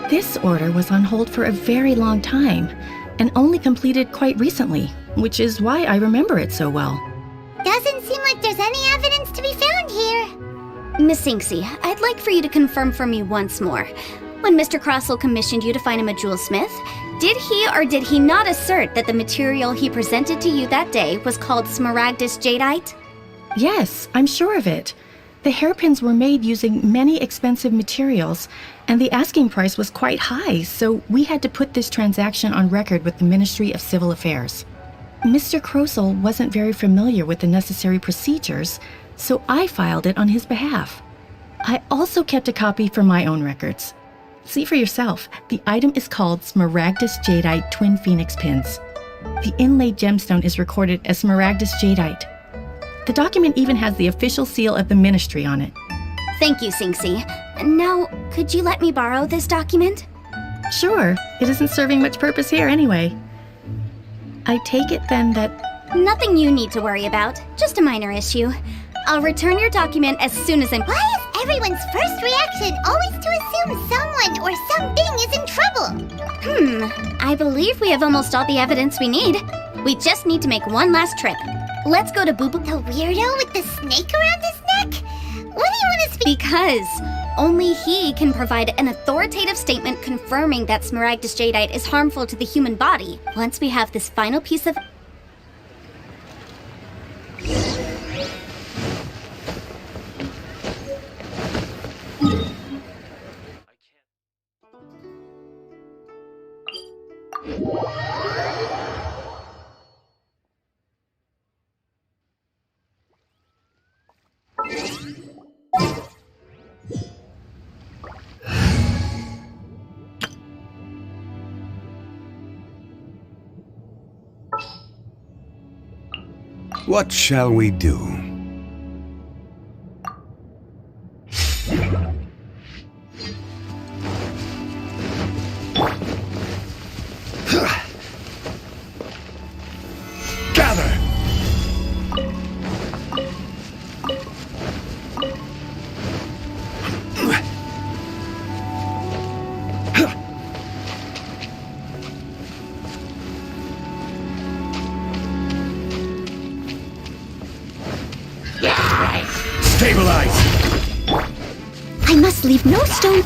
This order was on hold for a very long time, and only completed quite recently, which is why I remember it so well. Doesn't seem like there's any evidence to be found here. Miss Singxi, I'd like for you to confirm for me once more. When Mr. Crossell commissioned you to find him a jewelsmith, did he or did he not assert that the material he presented to you that day was called Smaragdus Jadeite? Yes, I'm sure of it. The hairpins were made using many expensive materials, and the asking price was quite high, so we had to put this transaction on record with the Ministry of Civil Affairs. Mr. Crossell wasn't very familiar with the necessary procedures, so I filed it on his behalf. I also kept a copy for my own records. See for yourself, the item is called Smaragdus Jadeite Twin Phoenix Pins. The inlaid gemstone is recorded as Smaragdus Jadeite. The document even has the official seal of the ministry on it. Thank you, Singxi. Now, could you let me borrow this document? Sure, it isn't serving much purpose here anyway. I take it then that Nothing you need to worry about, just a minor issue. I'll return your document as soon as I'm— Why is everyone's first reaction always to assume someone or something is in trouble? I believe we have almost all the evidence we need. We just need to make one last trip. Let's go to Boo Boo— The weirdo with the snake around his neck? What do you want to speak? Because only he can provide an authoritative statement confirming that Smaragdus Jadeite is harmful to the human body. Once we have this final piece of— What shall we do? Gather! Stabilize! I must leave no stone—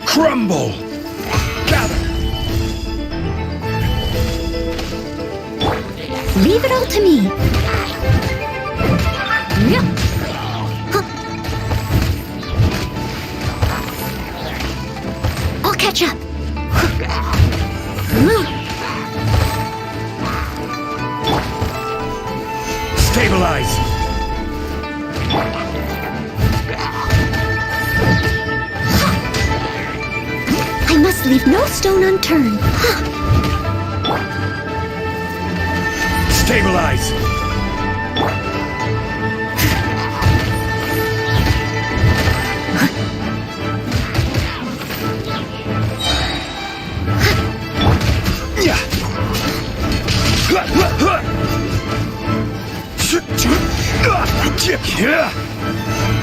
Crumble! Gather! Leave it all to me. I'll catch up. Stabilize! I must leave no stone unturned. Stabilize!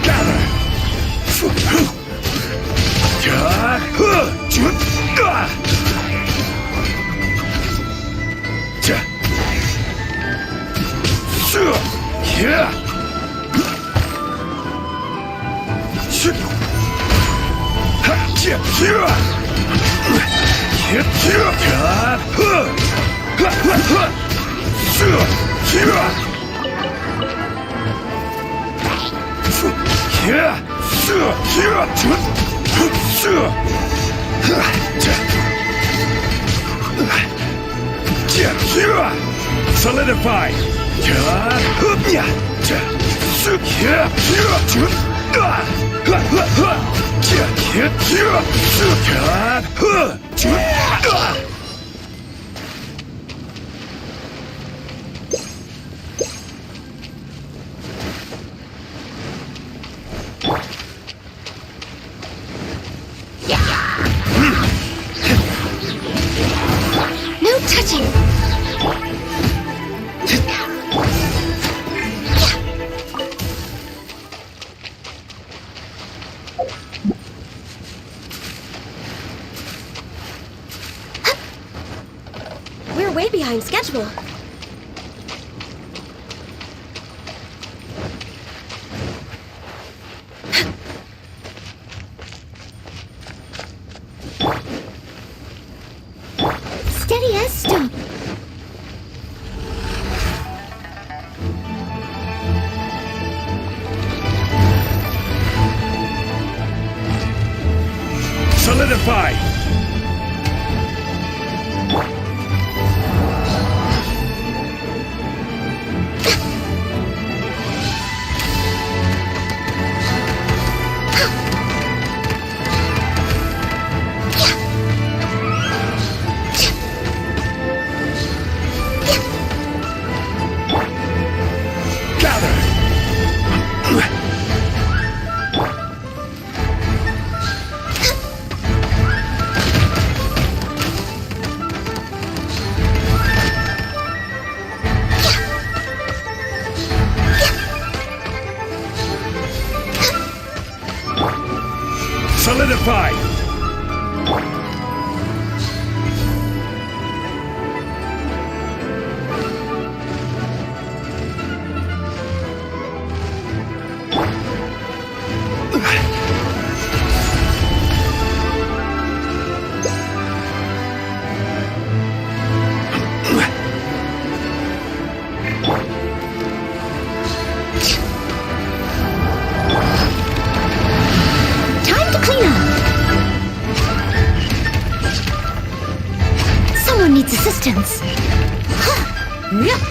Gather! Solidify! No touching. We're way behind schedule. Steady as stone. Solidify! Time to clean up. Someone needs assistance. Yep.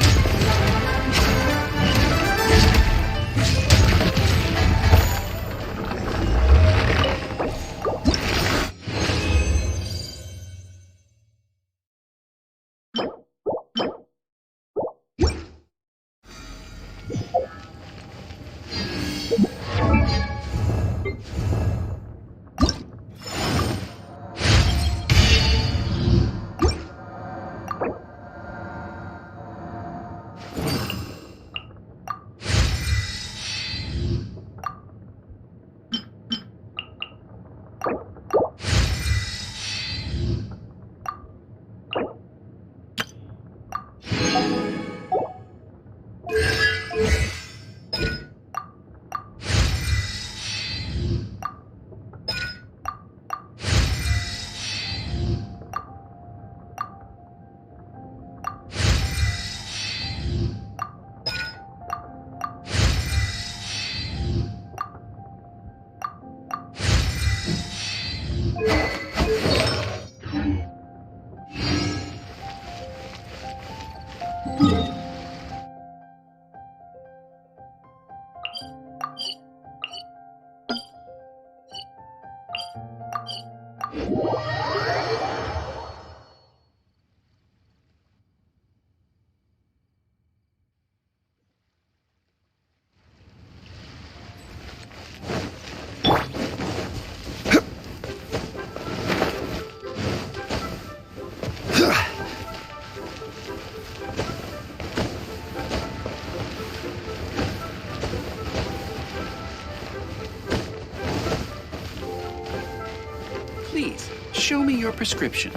Please, show me your prescription.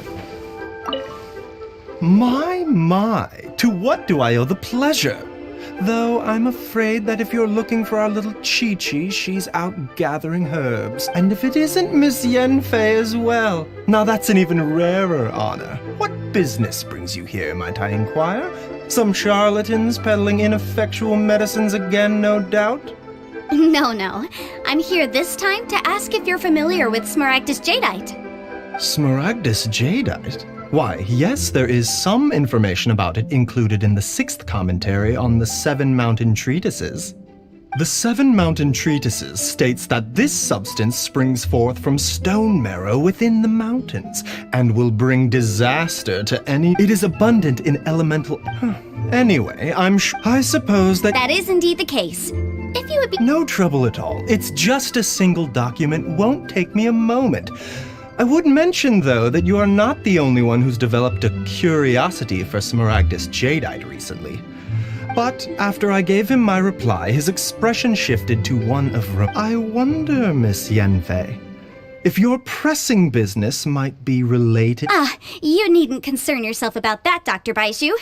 My, to what do I owe the pleasure? Though I'm afraid that if you're looking for our little Chi-Chi, she's out gathering herbs. And if it isn't Miss Yanfei as well, now that's an even rarer honor. What business brings you here, might I inquire? Some charlatans peddling ineffectual medicines again, no doubt? No. I'm here this time to ask if you're familiar with Smaragdus Jadeite. Smaragdus Jadeite? Why, yes, there is some information about it included in the 6th commentary on the 7 Mountain Treatises. The 7 Mountain Treatises states that this substance springs forth from stone marrow within the mountains and will bring disaster to any... It is abundant in elemental... Anyway, I suppose that... That is indeed the case. If you would be... No trouble at all. It's just a single document. Won't take me a moment. I would mention, though, that you are not the only one who's developed a curiosity for Smaragdus Jadeite recently. But after I gave him my reply, his expression shifted to one of... I wonder, Miss Yanfei, if your pressing business might be related... You needn't concern yourself about that, Dr. Baizhu.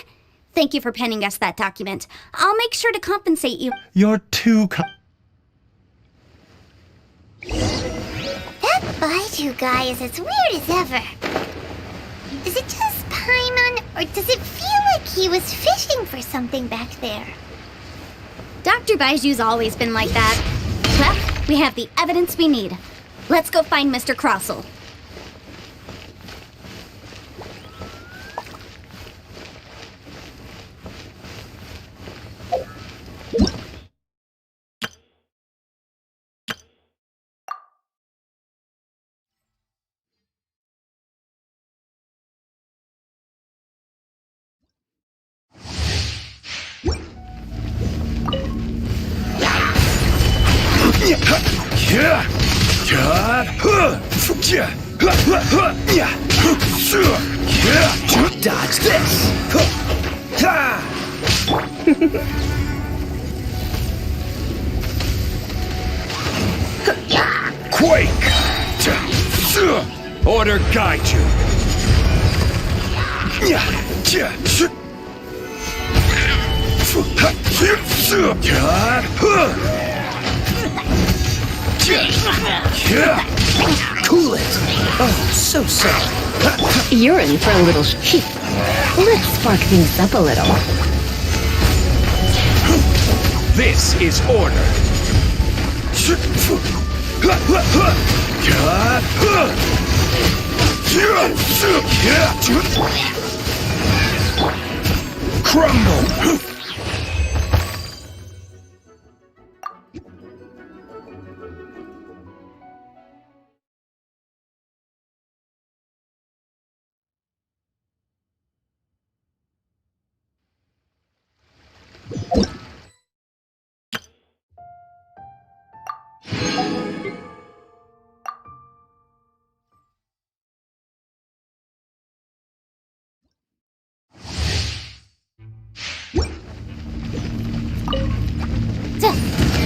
Thank you for penning us that document. I'll make sure to compensate you. You're too That Baizhu guy is as weird as ever. Is it just Paimon, or does it feel like he was fishing for something back there? Dr. Baiju's always been like that. Well, we have the evidence we need. Let's go find Mr. Crossell. Dodge this! Quake! Order guide you. Cool it! Oh, so sorry. You're in for a little heat. Let's spark things up a little. This is order. Crumble!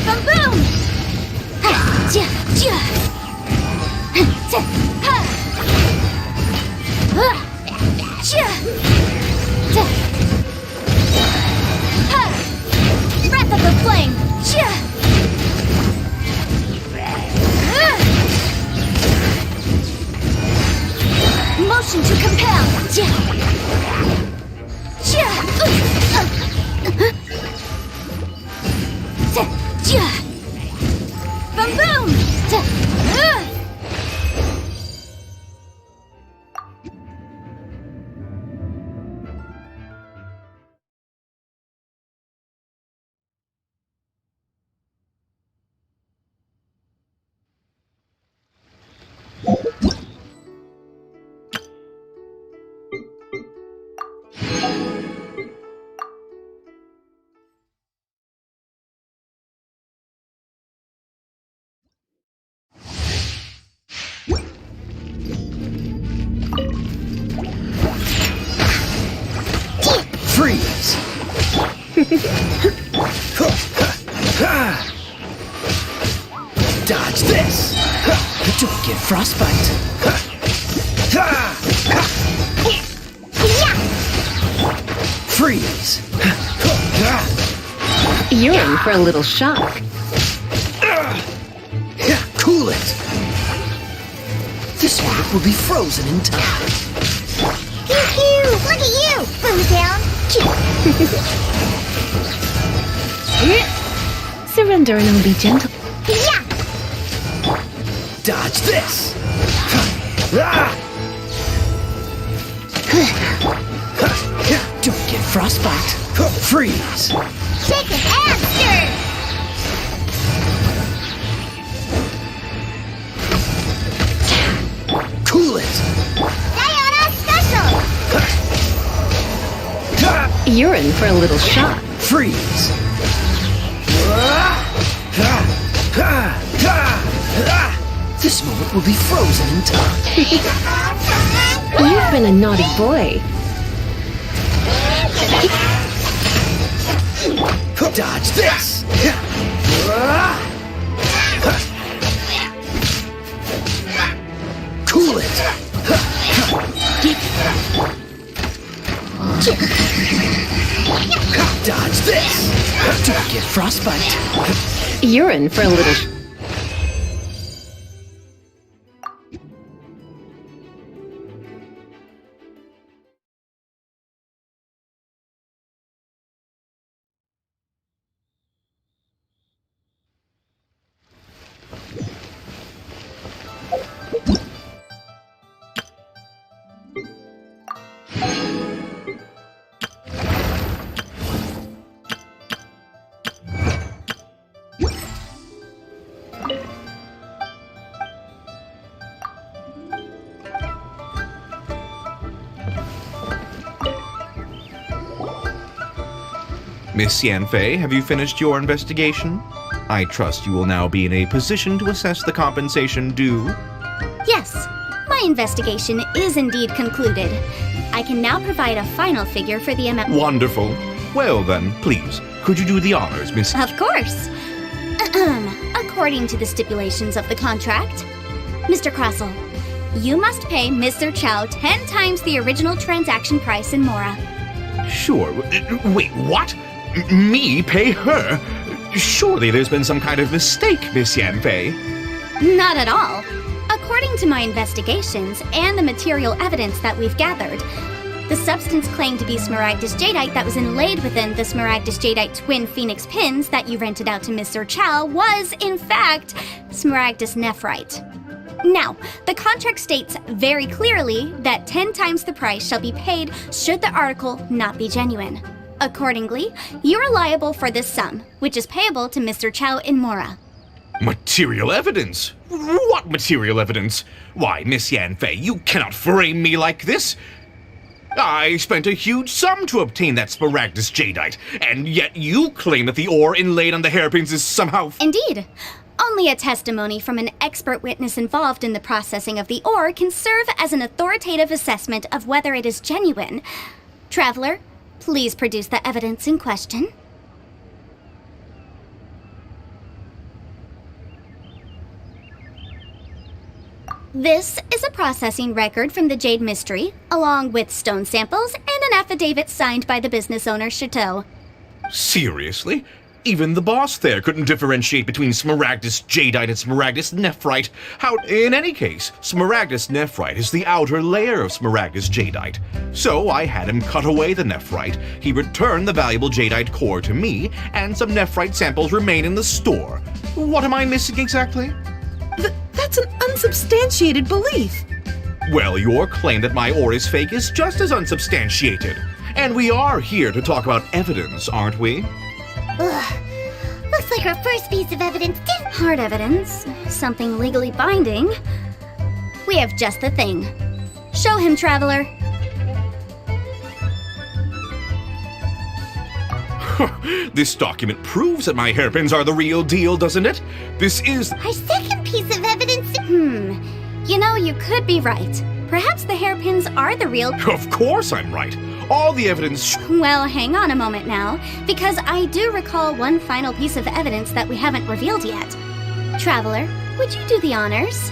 Boom boom! Ha! Ja! Ja! Ha! Ha! Ja! Ja! Ha! Breath of the flame! Ja! Motion to compel! Ja! Ja! Ja! Boom boom! Freeze! Dodge this! Don't get frostbite! Freeze! You're in for a little shock. Cool it! This one will be frozen in time. Pew-pew! Look at you! Boomtown! Surrender and I'll be gentle. Yeah! Dodge this! Don't get frostbite! Freeze! Shake it and stir! Cool it! Sayonara special! You're in for a little shock. Freeze! This moment will be frozen in time. You've been a naughty boy. Dodge this! Cool it! Dodge this! Don't get frostbite! You're in for a little... Miss Yanfei, have you finished your investigation? I trust you will now be in a position to assess the compensation due. Yes, my investigation is indeed concluded. I can now provide a final figure for the amount. Wonderful. Well then, please, could you do the honors, Miss... Of course. According to the stipulations of the contract, Mr. Crossell, You must pay Mr. Chow 10 times the original transaction price in Mora. Sure. Wait, what? Me pay her? Surely there's been some kind of mistake, Miss Yanfei. Not at all. According to my investigations and the material evidence that we've gathered, the substance claimed to be Smaragdus Jadeite that was inlaid within the Smaragdus Jadeite twin phoenix pins that you rented out to Mr. Chow was, in fact, Smaragdus Nephrite. Now, the contract states very clearly that 10 times the price shall be paid should the article not be genuine. Accordingly, you are liable for this sum, which is payable to Mr. Chow in Mora. Material evidence? What material evidence? Why, Miss Yanfei, you cannot frame me like this. I spent a huge sum to obtain that Smaragdus Jadeite, and yet you claim that the ore inlaid on the hairpins is somehow... Indeed. Only a testimony from an expert witness involved in the processing of the ore can serve as an authoritative assessment of whether it is genuine. Traveler, please produce the evidence in question. This is a processing record from the Jade Mystery, along with stone samples and an affidavit signed by the business owner, Chateau. Seriously? Even the boss there couldn't differentiate between Smaragdus Jadeite and Smaragdus Nephrite. How, in any case, Smaragdus Nephrite is the outer layer of Smaragdus Jadeite. So I had him cut away the Nephrite, he returned the valuable Jadeite core to me, and some Nephrite samples remain in the store. What am I missing exactly? That's an unsubstantiated belief. Well, your claim that my ore is fake is just as unsubstantiated. And we are here to talk about evidence, aren't we? Ugh. Looks like our first piece of evidence didn't... Hard evidence. Something legally binding. We have just the thing. Show him, Traveler. This document proves that my hairpins are the real deal, doesn't it? This is... Our second piece of evidence... You know, you could be right. Perhaps the hairpins are the real... Of course I'm right. All the evidence... Well, hang on a moment now, because I do recall one final piece of evidence that we haven't revealed yet. Traveler, would you do the honors?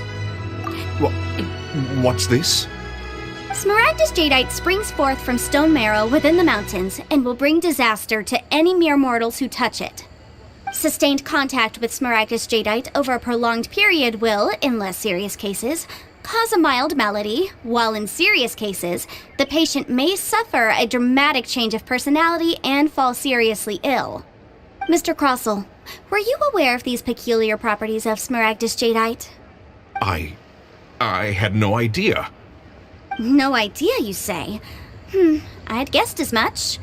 What's this? Smaragdus Jadeite springs forth from stone marrow within the mountains and will bring disaster to any mere mortals who touch it. Sustained contact with Smaragdus Jadeite over a prolonged period will, in less serious cases, cause a mild malady, while in serious cases, the patient may suffer a dramatic change of personality and fall seriously ill. Mr. Crossell, were you aware of these peculiar properties of Smaragdus Jadeite? I had no idea. No idea, you say? I'd guessed as much.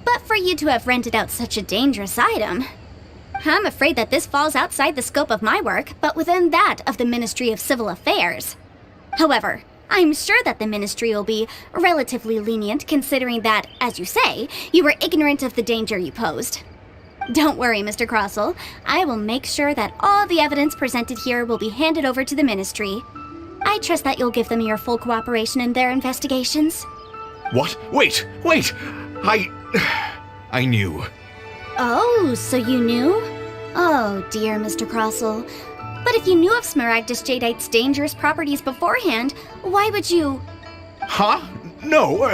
But for you to have rented out such a dangerous item... I'm afraid that this falls outside the scope of my work, but within that of the Ministry of Civil Affairs. However, I'm sure that the Ministry will be relatively lenient considering that, as you say, you were ignorant of the danger you posed. Don't worry, Mr. Crossell. I will make sure that all the evidence presented here will be handed over to the Ministry. I trust that you'll give them your full cooperation in their investigations. What? Wait! I knew. Oh, so you knew? Oh, dear Mr. Crossell. But if you knew of Smaragdus Jadeite's dangerous properties beforehand, why would you... Huh? No,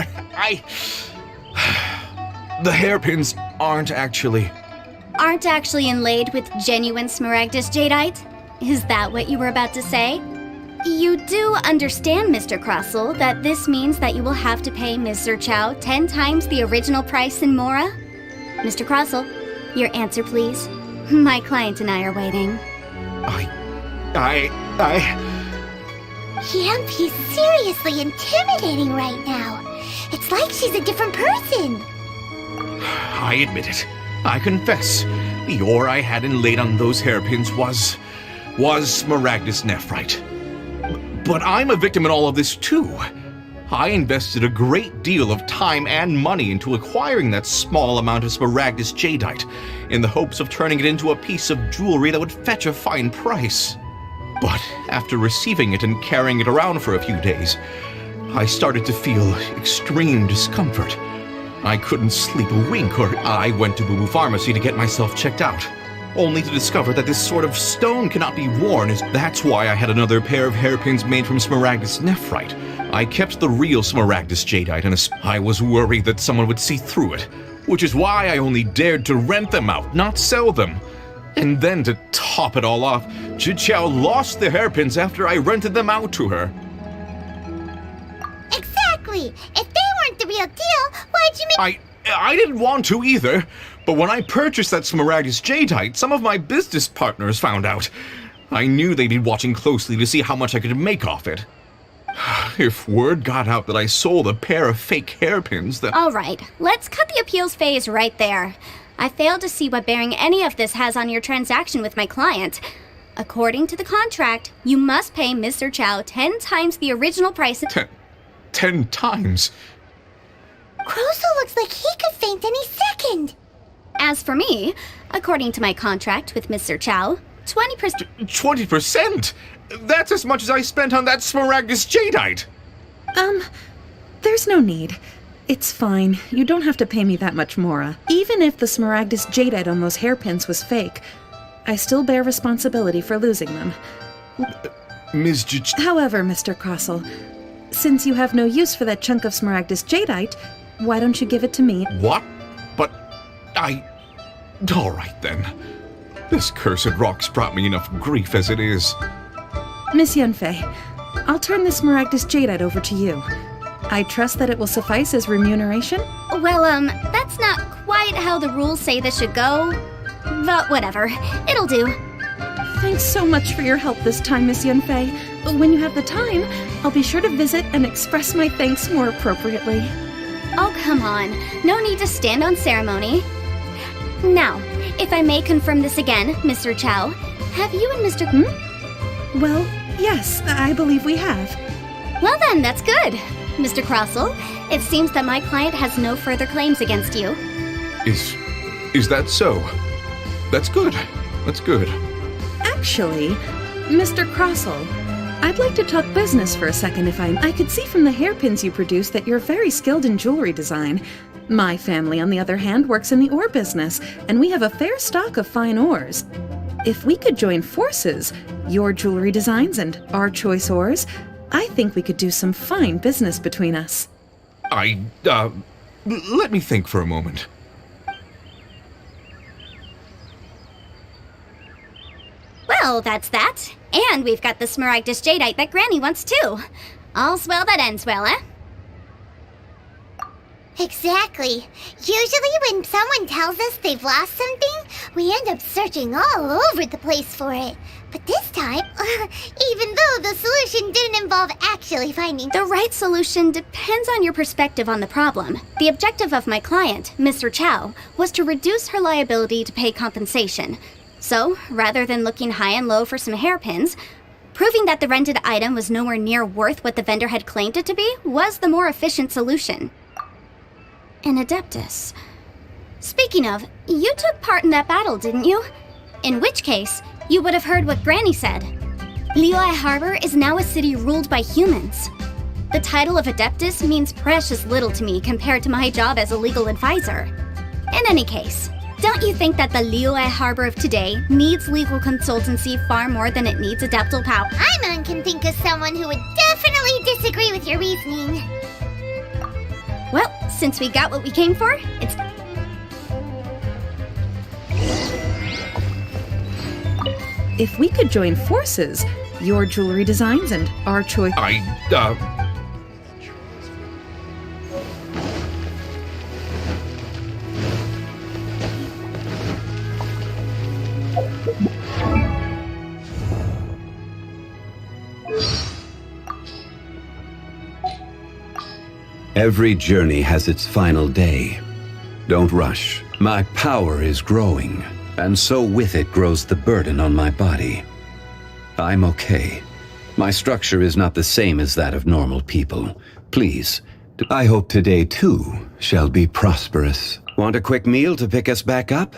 The hairpins aren't actually inlaid with genuine Smaragdus Jadeite? Is that what you were about to say? You do understand, Mr. Crossell, that this means that you will have to pay Mr. Chow 10 times the original price in Mora? Mr. Crossell, your answer, please. My client and I are waiting. Yanfei's seriously intimidating right now. It's like she's a different person. I admit it. I confess. The ore I had inlaid on those hairpins was Smaragdus Nephrite. But I'm a victim in all of this too. I invested a great deal of time and money into acquiring that small amount of Smaragdus Jadeite, in the hopes of turning it into a piece of jewelry that would fetch a fine price. But after receiving it and carrying it around for a few days, I started to feel extreme discomfort. I couldn't sleep a wink, or I went to Boo Boo Pharmacy to get myself checked out. only to discover that this sort of stone cannot be worn. That's why I had another pair of hairpins made from Smaragdus nephrite. I kept the real Smaragdus jadeite, and I was worried that someone would see through it, which is why I only dared to rent them out, not sell them. And then to top it all off, Zhiqiao lost the hairpins after I rented them out to her. Exactly! If they weren't the real deal, why'd you make— I didn't want to either, but when I purchased that Smaragdus jadeite, some of my business partners found out. I knew they'd be watching closely to see how much I could make off it. If word got out that I sold a pair of fake hairpins, then— Alright, let's cut the appeals phase right there. I failed to see what bearing any of this has on your transaction with my client. According to the contract, you must pay Mr. Chow 10 times the original price— 10 times? Crosel looks like he could faint any second. As for me, according to my contract with Mr. Chow, 20%— 20%? That's as much as I spent on that Smaragdus jadeite! There's no need. It's fine. You don't have to pay me that much more. Even if the Smaragdus jadeite on those hairpins was fake, I still bear responsibility for losing them. Ms. However, Mr. Crosel, since you have no use for that chunk of Smaragdus jadeite, why don't you give it to me? What? But Alright then. This cursed rock's brought me enough grief as it is. Miss Yanfei, I'll turn the Smaragdus jadeite over to you. I trust that it will suffice as remuneration? Well, that's not quite how the rules say this should go. But whatever, it'll do. Thanks so much for your help this time, Miss Yanfei. When you have the time, I'll be sure to visit and express my thanks more appropriately. Oh, come on. No need to stand on ceremony. Now, if I may confirm this again, Mr. Chow, have you and Mr. Well, yes, I believe we have. Well then, that's good. Mr. Crosel, it seems that my client has no further claims against you. Is that so? That's good. That's good. Actually, Mr. Crosel, I'd like to talk business for a second if I could see from the hairpins you produce that you're very skilled in jewelry design. My family, on the other hand, works in the ore business, and we have a fair stock of fine ores. If we could join forces, your jewelry designs and our choice ores, I think we could do some fine business between us. Let me think for a moment. Well, that's that. And we've got the Smaragdus jadeite that Granny wants too. All's well that ends well, eh? Exactly. Usually when someone tells us they've lost something, we end up searching all over the place for it. But this time, even though the solution didn't involve actually finding— The right solution depends on your perspective on the problem. The objective of my client, Mr. Chow, was to reduce her liability to pay compensation. So, rather than looking high and low for some hairpins, proving that the rented item was nowhere near worth what the vendor had claimed it to be was the more efficient solution. An Adeptus. Speaking of, you took part in that battle, didn't you? In which case, you would have heard what Granny said. Liyue Harbor is now a city ruled by humans. The title of Adeptus means precious little to me compared to my job as a legal advisor. In any case, don't you think that the Liyue Harbor of today needs legal consultancy far more than it needs adeptal power? Paimon can think of someone who would definitely disagree with your reasoning. Well, since we got what we came for, it's... If we could join forces, your jewelry designs and our choice... Every journey has its final day. Don't rush. My power is growing, and so with it grows the burden on my body. I'm okay. My structure is not the same as that of normal people. Please, I hope today too shall be prosperous. Want a quick meal to pick us back up?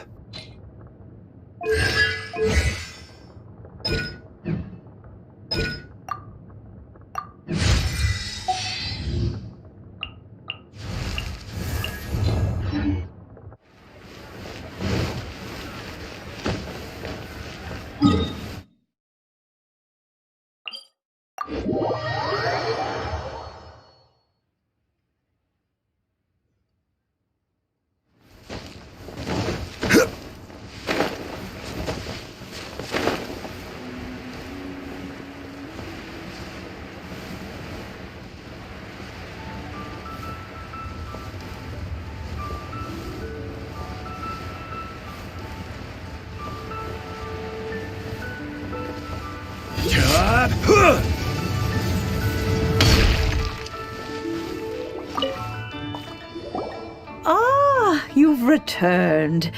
Ah, you've returned.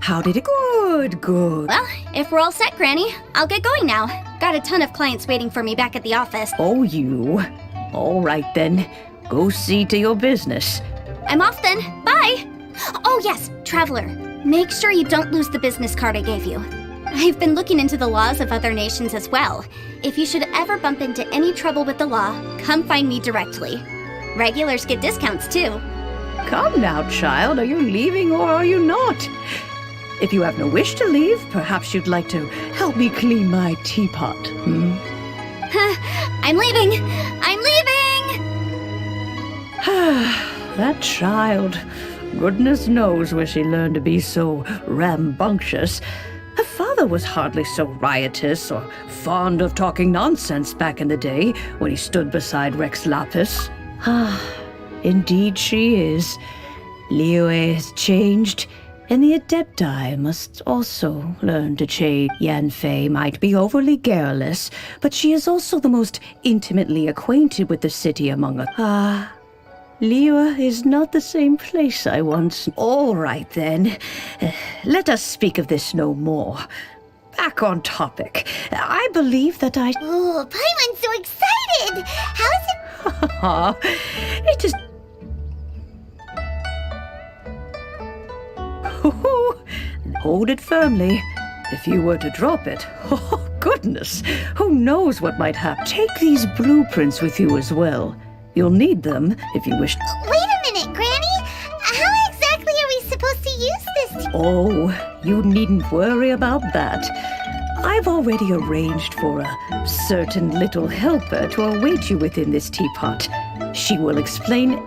How did it go? Good. Well, if we're all set, Granny, I'll get going now. Got a ton of clients waiting for me back at the office. Oh, you. All right, then. Go see to your business. I'm off then. Bye! Oh, yes, Traveler. Make sure you don't lose the business card I gave you. I've been looking into the laws of other nations as well. If you should ever bump into any trouble with the law, come find me directly. Regulars get discounts, too. Come now, child. Are you leaving or are you not? If you have no wish to leave, perhaps you'd like to help me clean my teapot, hmm? I'm leaving! I'm leaving! That child. Goodness knows where she learned to be so rambunctious. Her father was hardly so riotous or fond of talking nonsense back in the day when he stood beside Rex Lapis. Indeed she is. Liyue has changed, and the Adepti must also learn to change. Yanfei might be overly garrulous, but she is also the most intimately acquainted with the city among us. Liyue is not the same place I once... All right, then. Let us speak of this no more. Back on topic. I believe that I... Oh, Paimon's so excited! How is it? It is... Hold it firmly. If you were to drop it, oh goodness, who knows what might happen. Take these blueprints with you as well. You'll need them if you wish. Wait a minute, Granny! How exactly are we supposed to use this? Oh, you needn't worry about that. I've already arranged for a certain little helper to await you within this teapot. She will explain...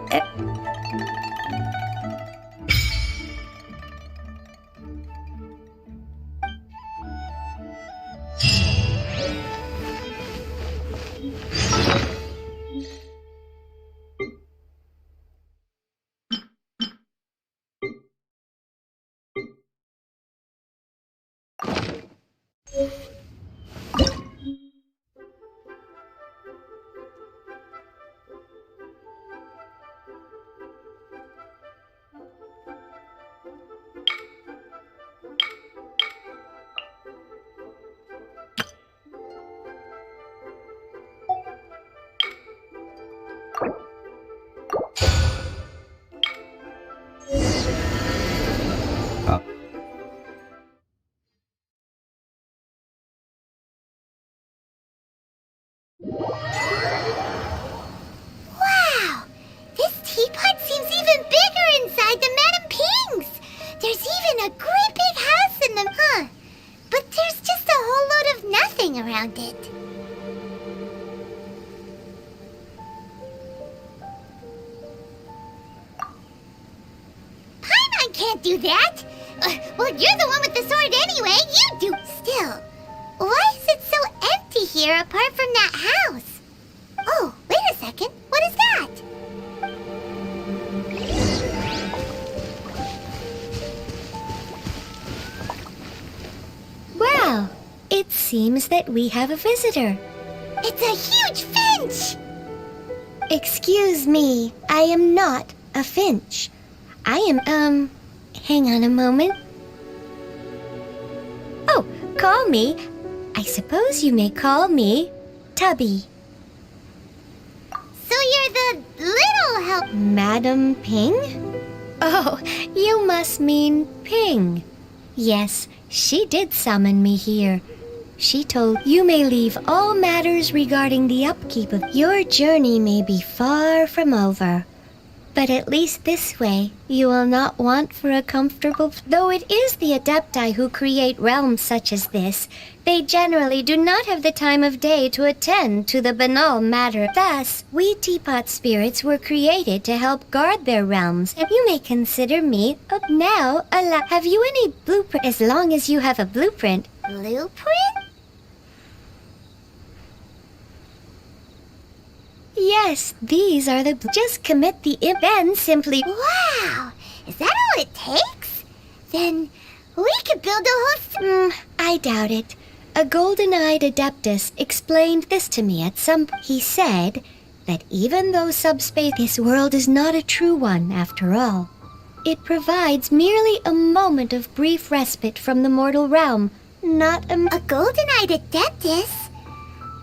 Wow! This teapot seems even bigger inside than Madame Ping's! There's even a great big house in them, huh? But there's just a whole load of nothing around it. Paimon can't do that! Well, you're the one with the sword anyway, you do! Still, why is it so empty here apart from that house? Oh, wait a second. What is that? Well, it seems that we have a visitor. It's a huge finch! Excuse me, I am not a finch. I am, hang on a moment. Oh, call me. I suppose you may call me Tubby. So you're the little help... Madam Ping? Oh, you must mean Ping. Yes, she did summon me here. She told you may leave all matters regarding the upkeep of your journey may be far from over. But at least this way, you will not want for a comfortable... Though it is the Adepti who create realms such as this, they generally do not have the time of day to attend to the banal matter. Thus, we teapot spirits were created to help guard their realms, and you may consider me now have you any blueprint? As long as you have a blueprint. Blueprint? Yes, these are the... Just commit the then simply... Wow! Is that all it takes? Then we could build a whole... I doubt it. A golden-eyed adeptus explained this to me at some... He said that even though subspace, this world is not a true one after all. It provides merely a moment of brief respite from the mortal realm, not a golden-eyed adeptus?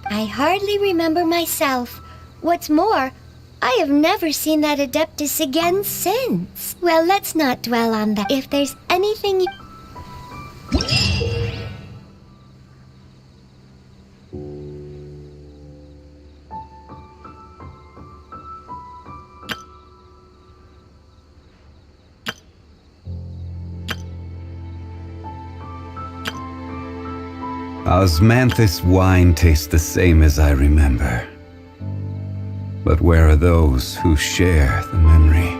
I hardly remember myself. What's more, I have never seen that adeptus again since. Well, let's not dwell on that. If there's anything you... Osmanthus wine tastes the same as I remember. But where are those who share the memory?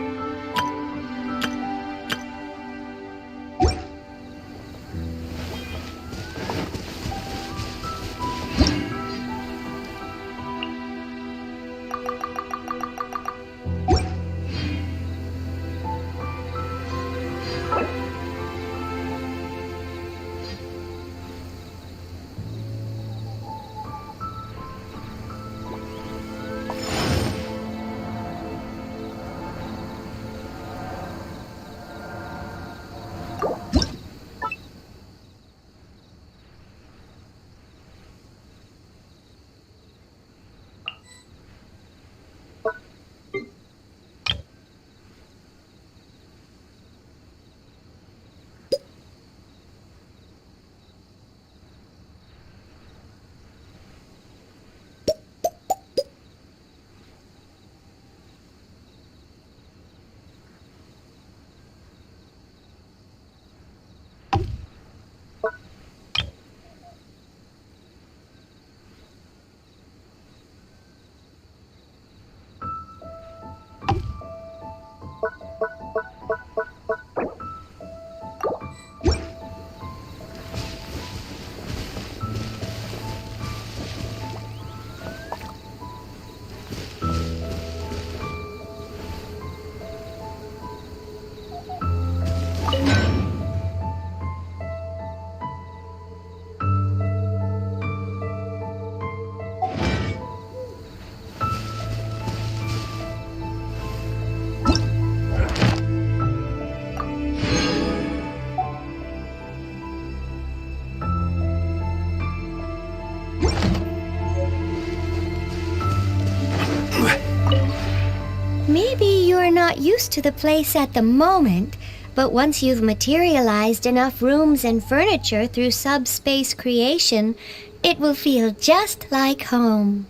Maybe you're not used to the place at the moment, but once you've materialized enough rooms and furniture through subspace creation, it will feel just like home.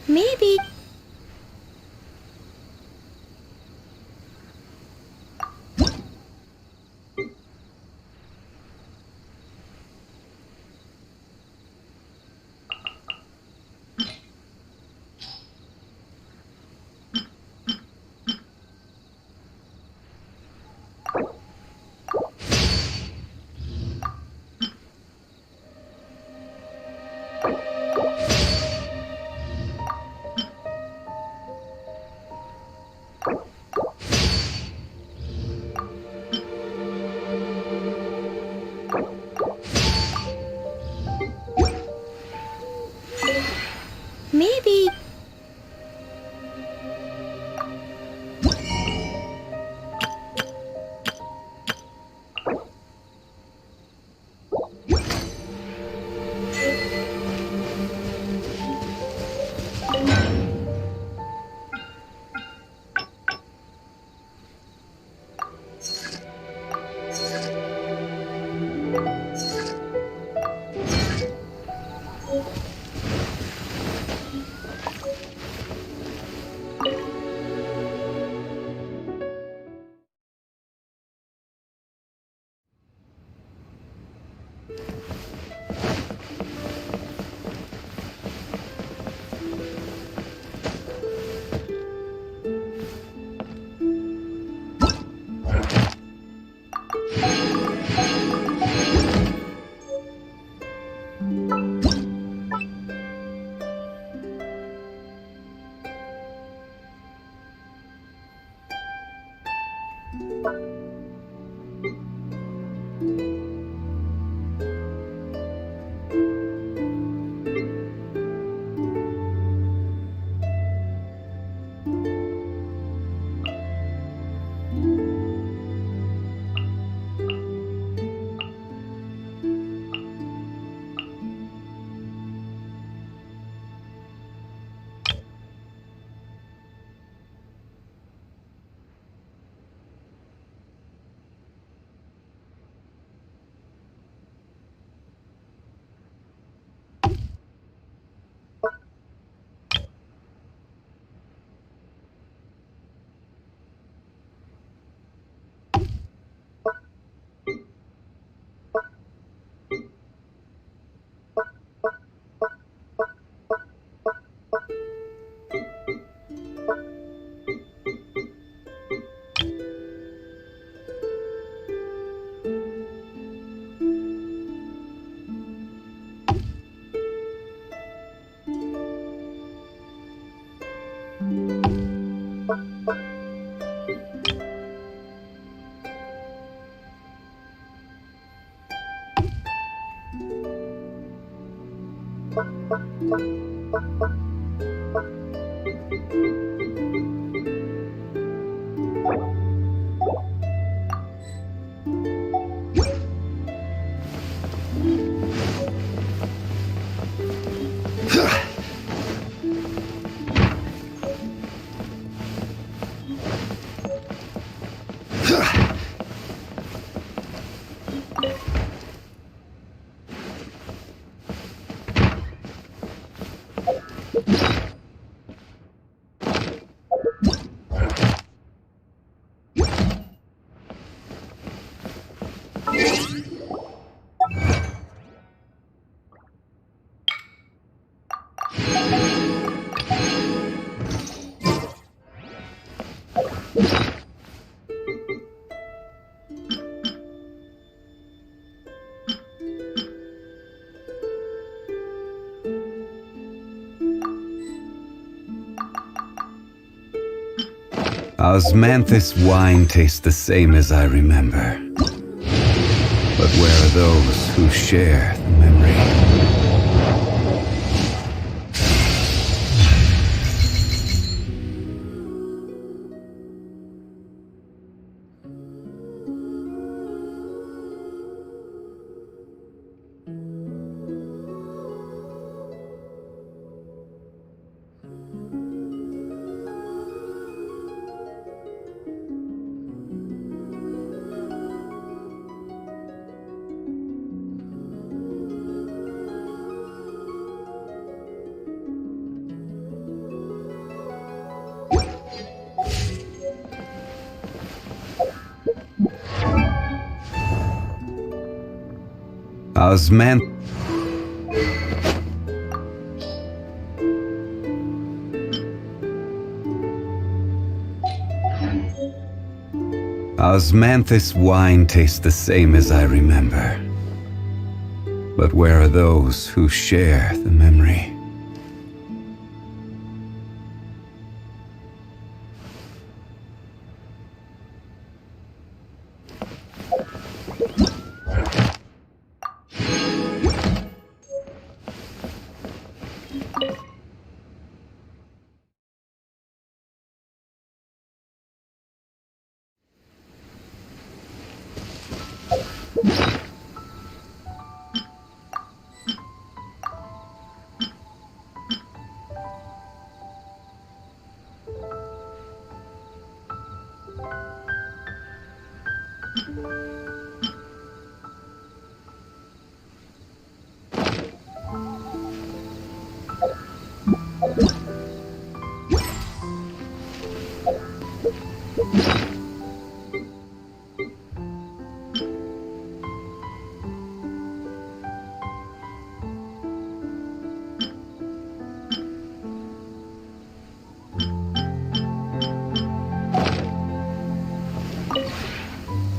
Maybe... Osmanthus wine tastes the same as I remember. But where are those who share the memory? Osmanthus wine tastes the same as I remember. But where are those who share the memory?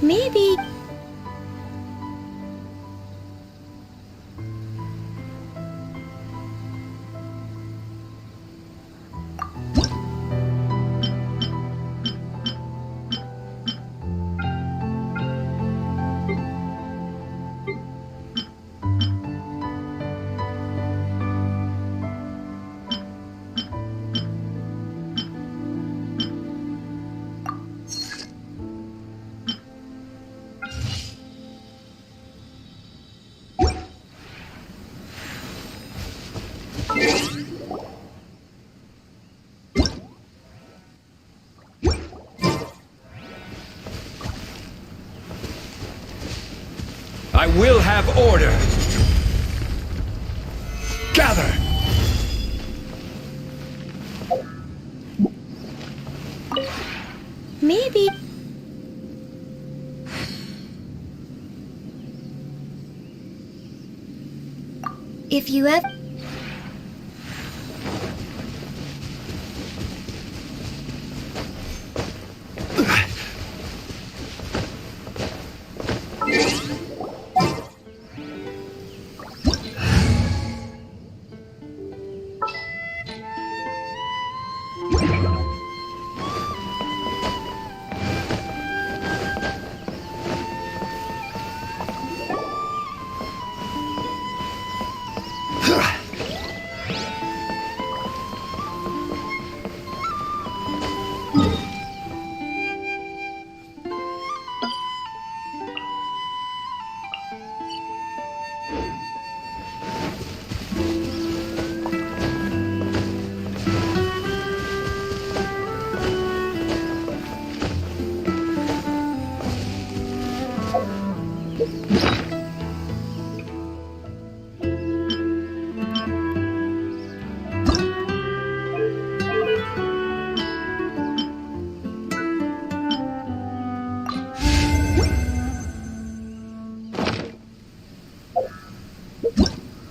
Maybe... I will have order. Gather. Maybe. If you ever.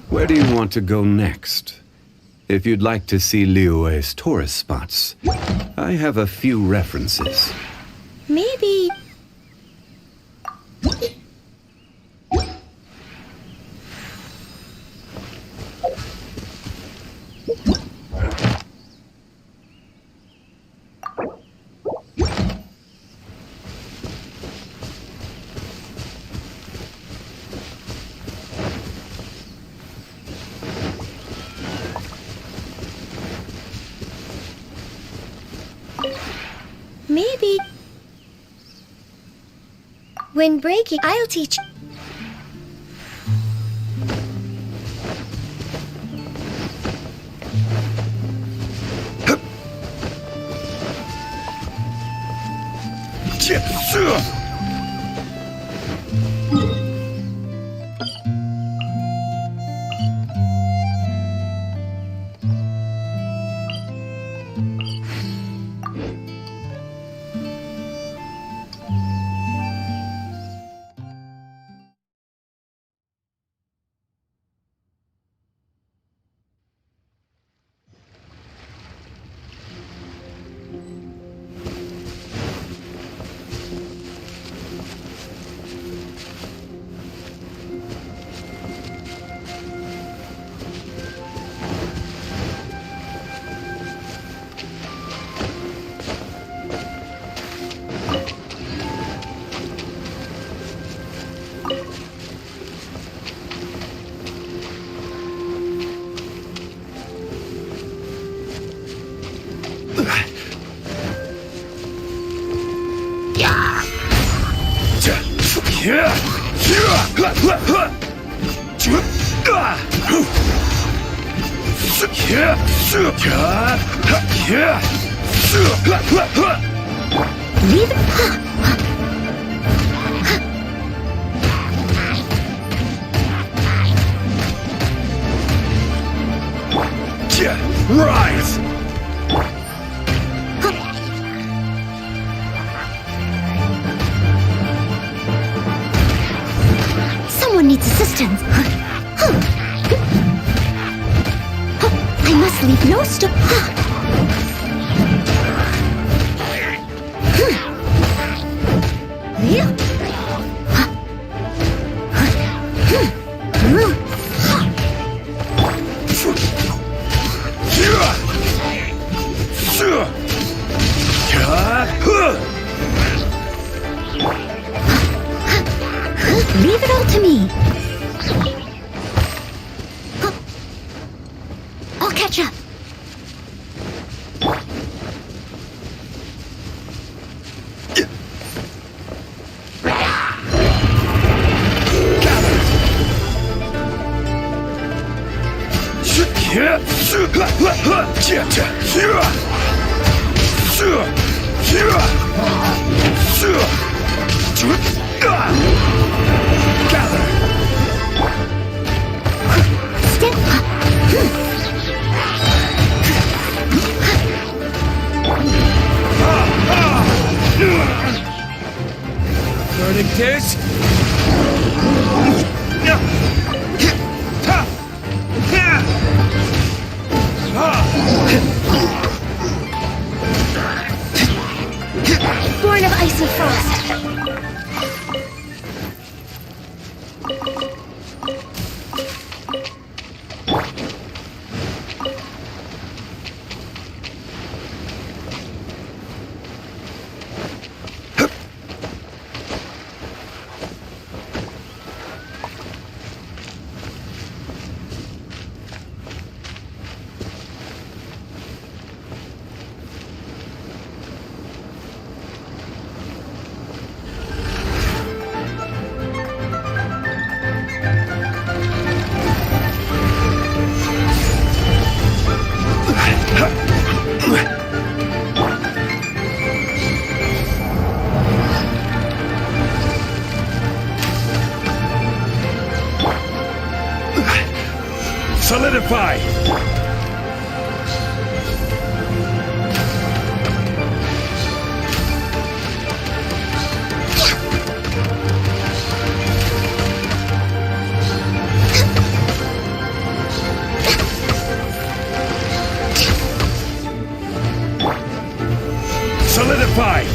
Where do you want to go next? If you'd like to see Liyue's tourist spots, I have a few references. Maybe. Maybe. When breaking, I'll teach. Leave Rise! Someone needs assistance. I must leave no stone. Leave it all to me. I'll catch up. Gather! is... Born of ice and frost. Solidify! Solidify!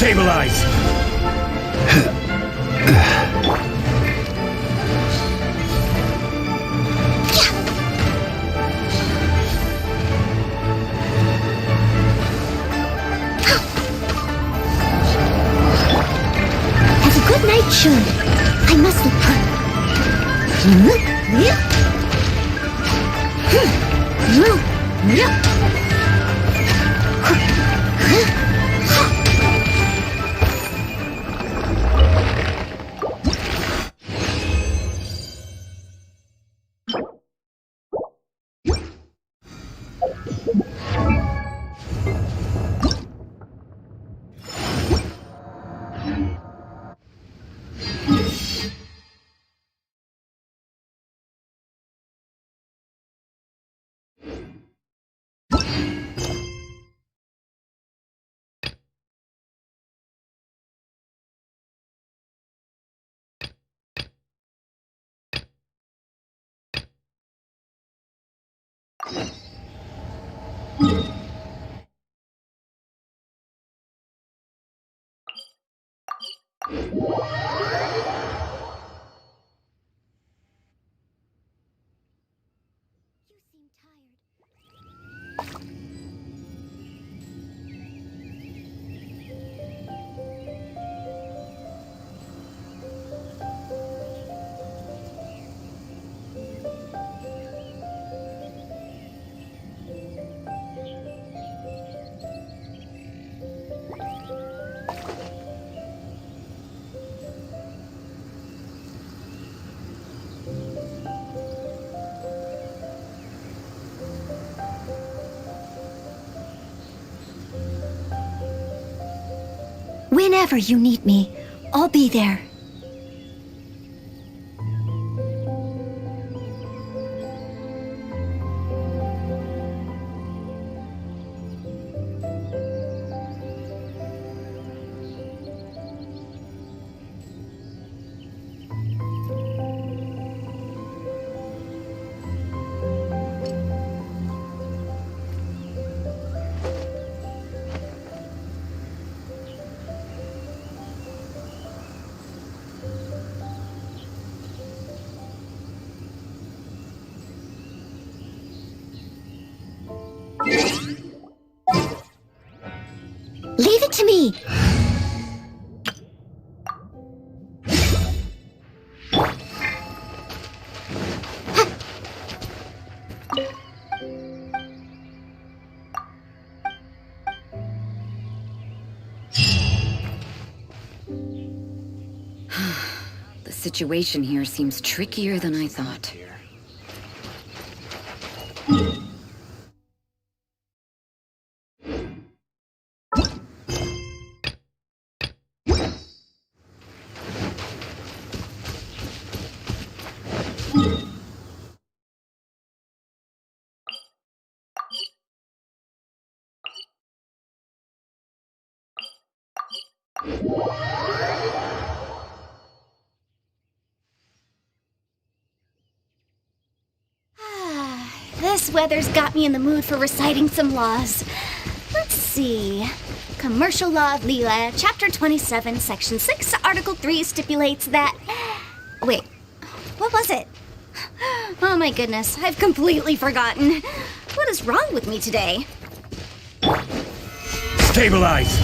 Stabilize! Have a good night, Shun. I must look Whenever you need me, I'll be there. Leave it to me! The situation here seems trickier than I thought. This weather's got me in the mood for reciting some laws. Let's see. Commercial Law of Lila, Chapter 27, Section 6, Article 3 stipulates that... Wait, what was it? Oh my goodness, I've completely forgotten. What is wrong with me today? Stabilize!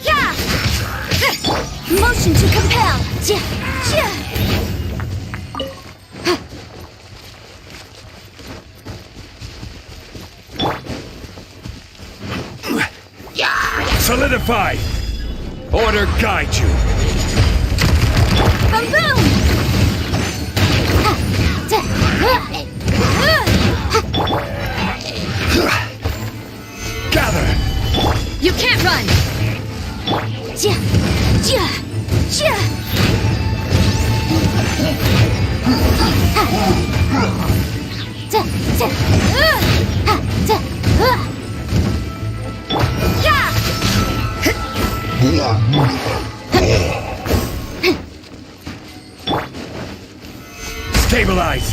Yeah! Motion to compel! Solidify! Order guide you! Boom boom! Gather! You can't run! Stabilize!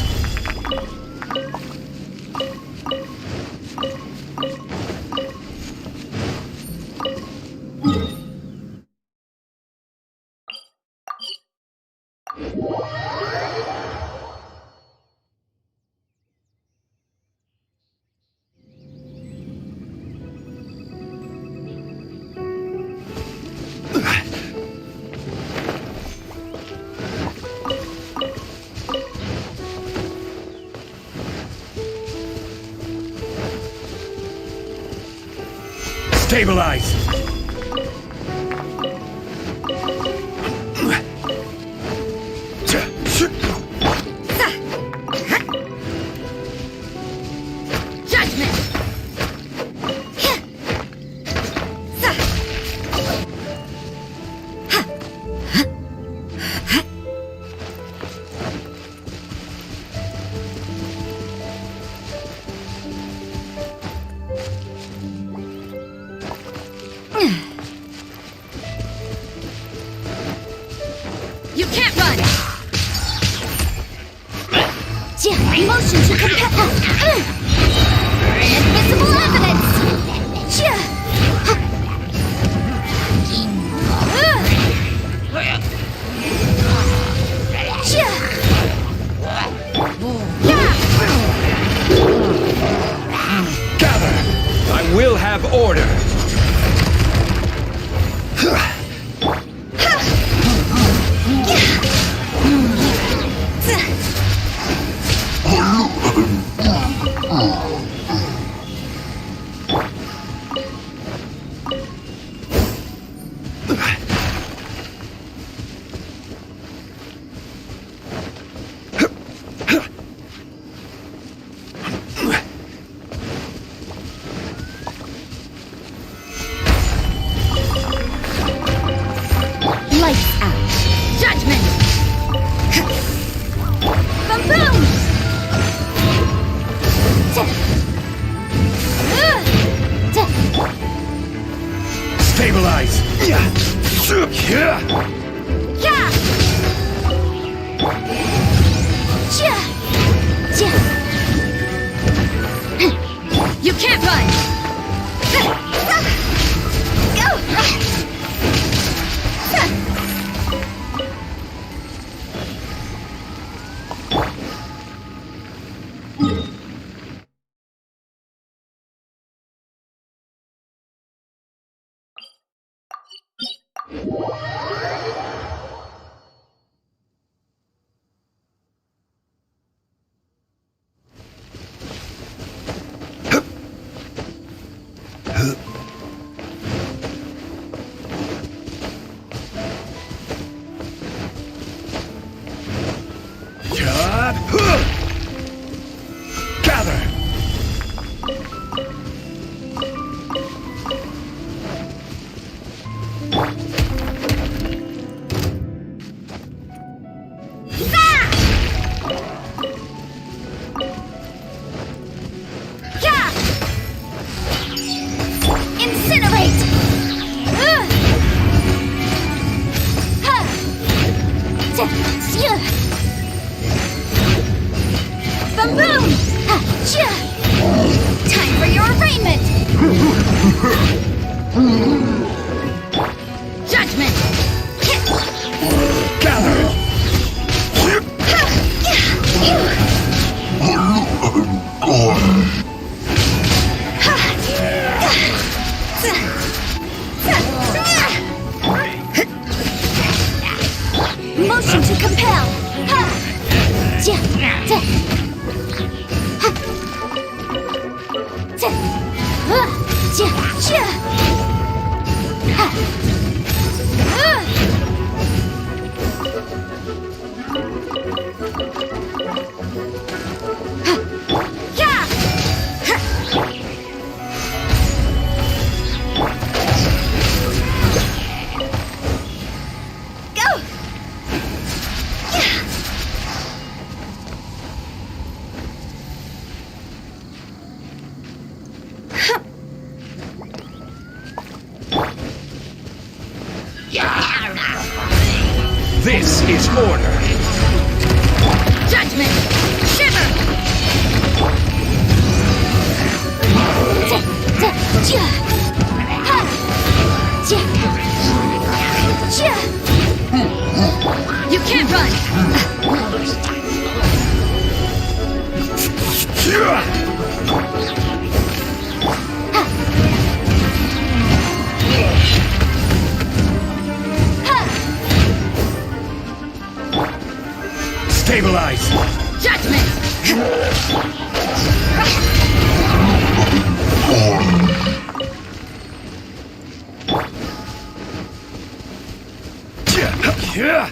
Stabilize! You can't run! Motion to compel! Invisible evidence! Gather! I will have order! Lights out! Judgment! Boom boom! Stabilize! You can't run! Go! This is order. Judgment! Shiver! You can't run! Stabilize! Judgment! Yeah.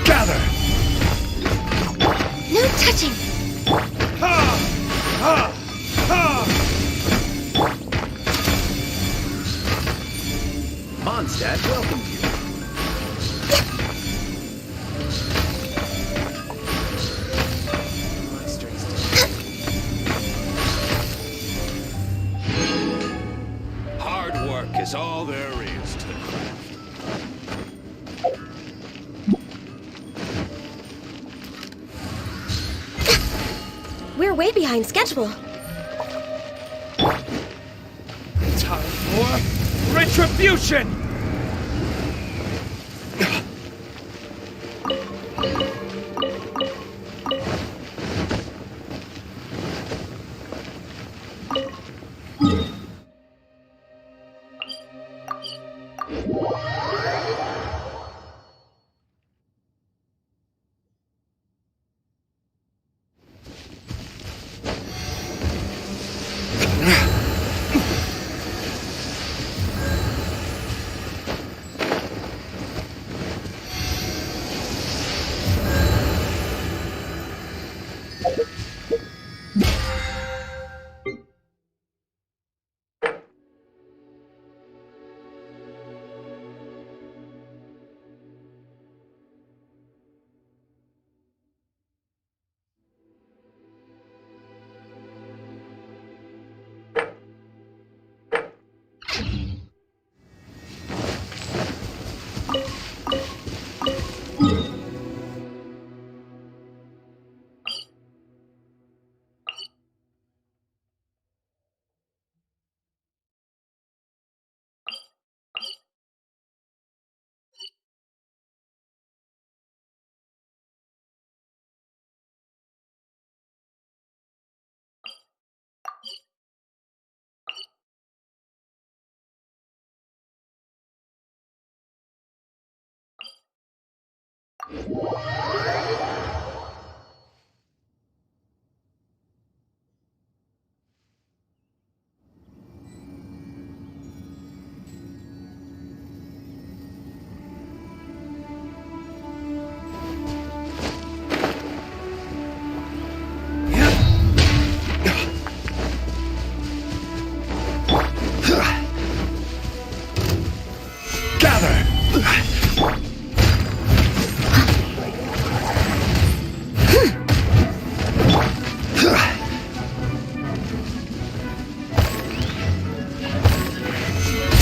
Gather! No touching! Ha! Ha! Ha! Mondstadt welcomes you. Hard work is all there is to the craft. We're way behind schedule. Time for retribution!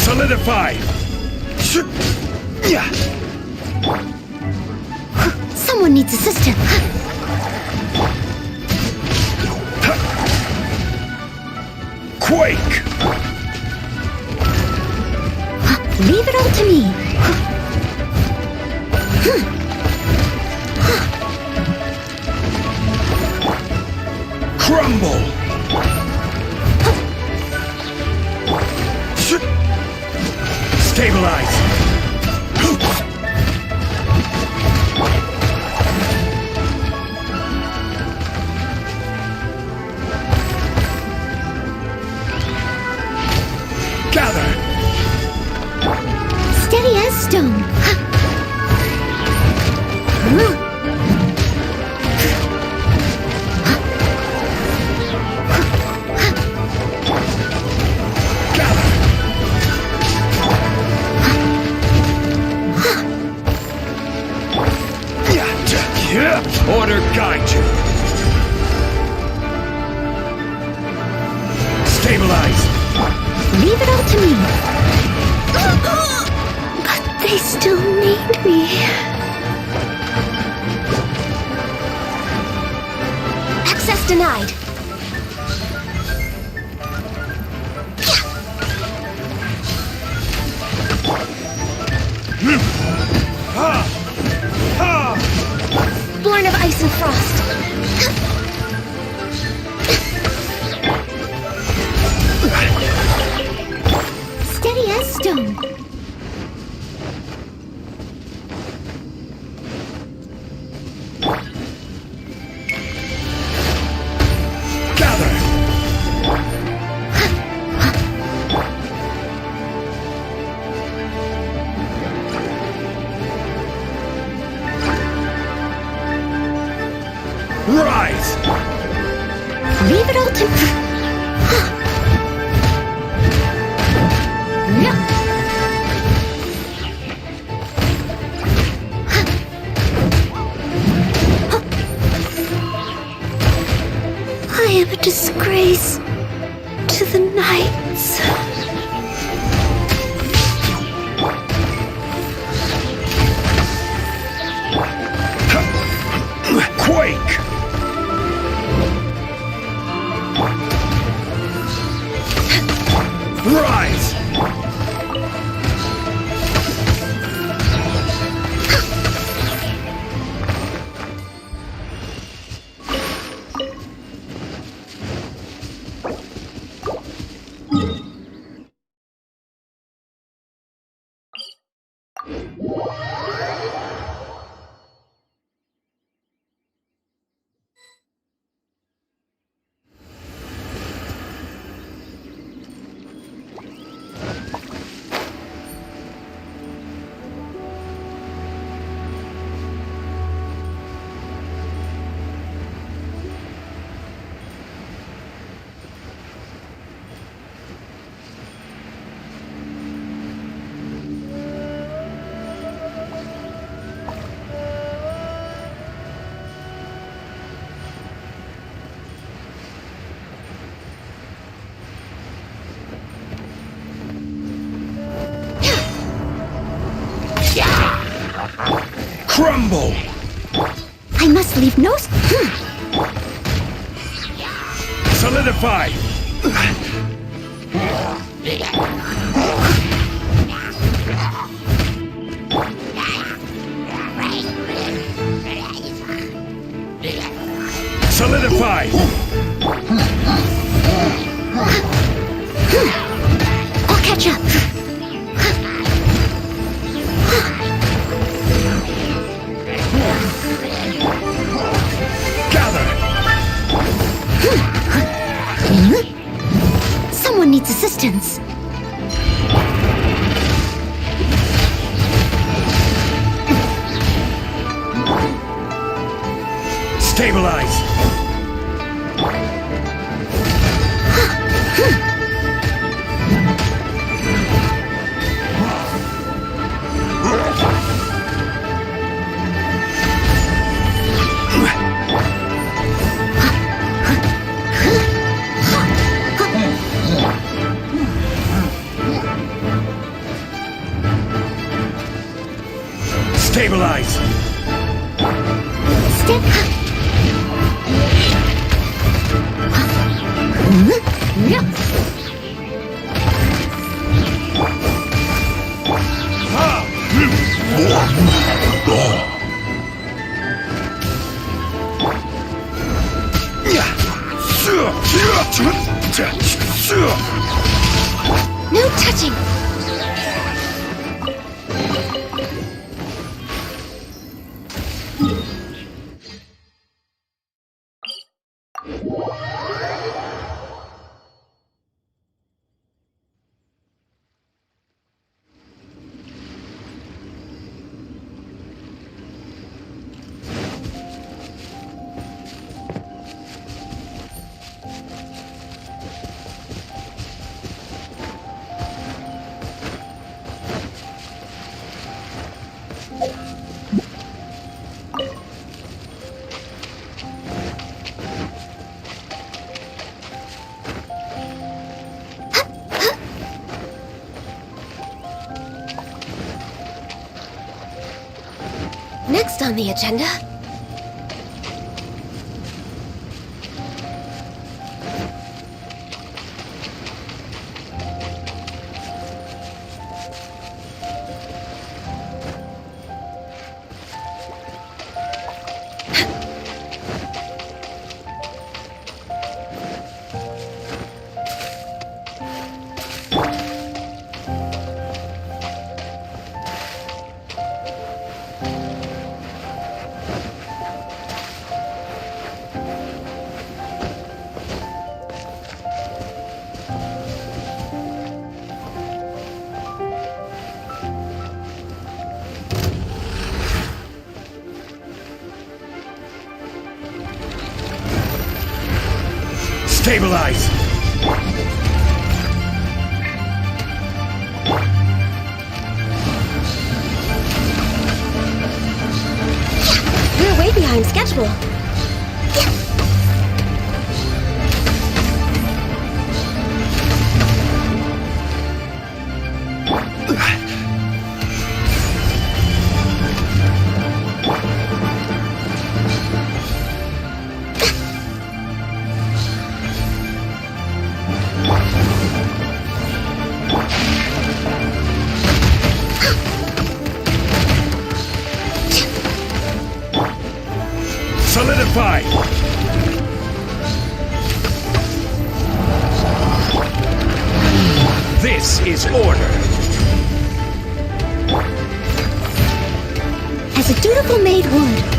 Solidify! Someone needs assistance. Quake! Leave it all to me. Crumble! Stabilize! Gather! Steady as stone. still need me. Access denied. Born of ice and frost. Steady as stone. Rise! Leave it all to... I am a disgrace to the knights. Quake! Rise! Crumble! I must leave no... Solidify! Solidify! I'll catch up. Someone needs assistance. Stabilize! Stabilize! No touching. on the agenda? Stabilize! We're way behind schedule. Solidify! This is order. As a dutiful maid would.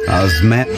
Osmet.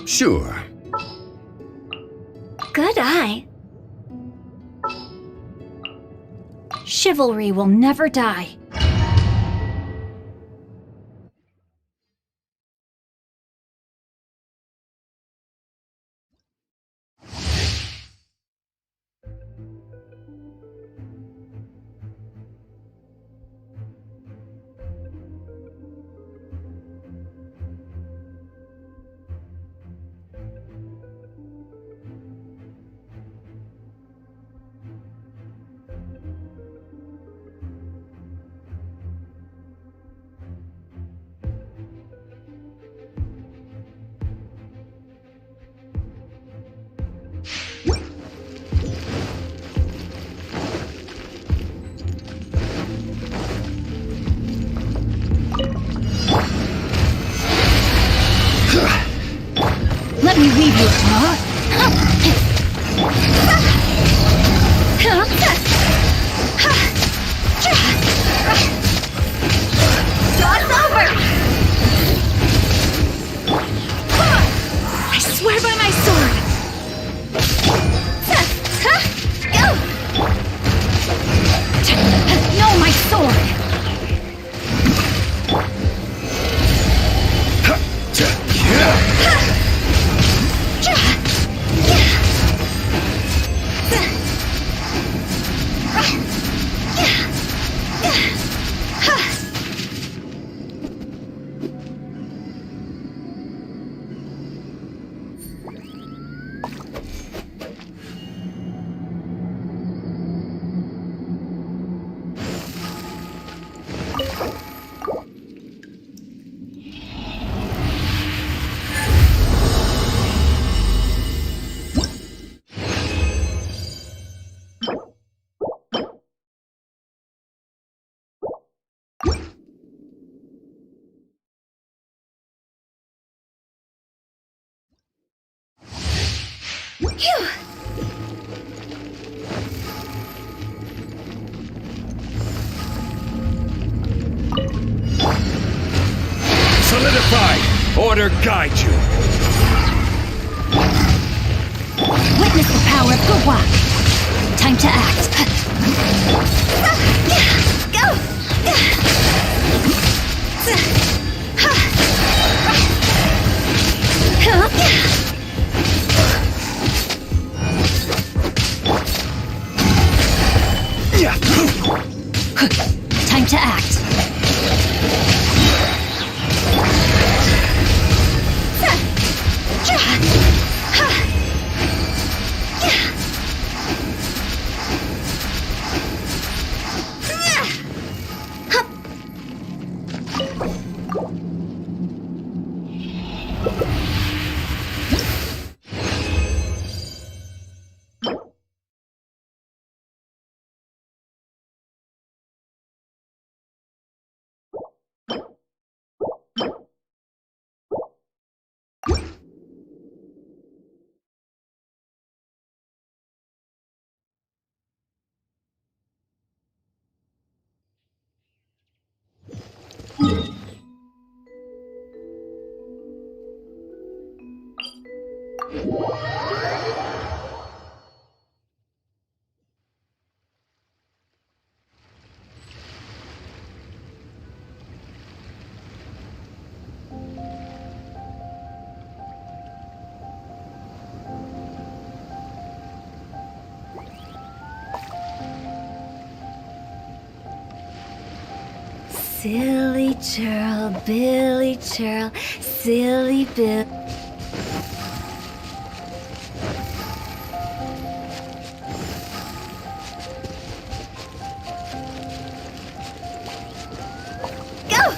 Sure. Good eye. Chivalry will never die. Let me leave you, huh? It's over! I swear by my sword! No, my sword! Phew! Solidify! Order guide you! Witness the power of good walk. Time to act. Time to act. Silly churl, Billy churl, silly Bill. Go!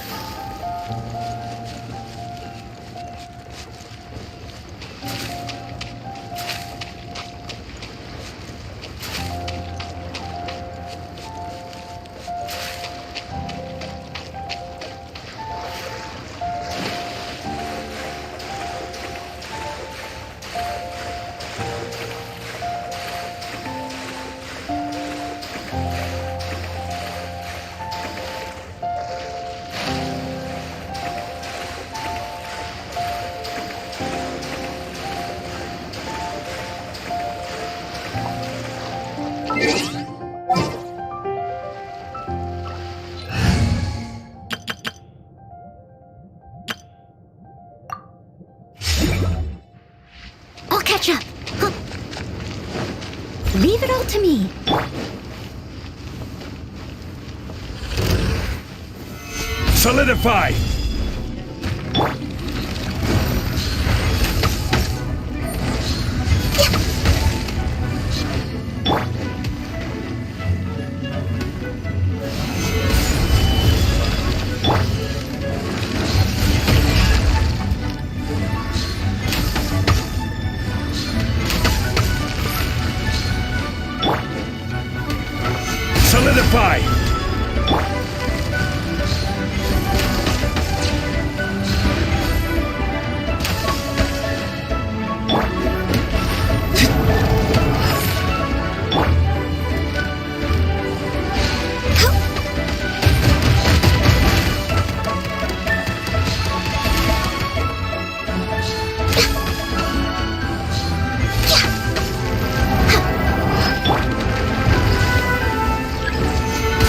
I'll catch up. Go. Leave it all to me. Solidify! Solidify!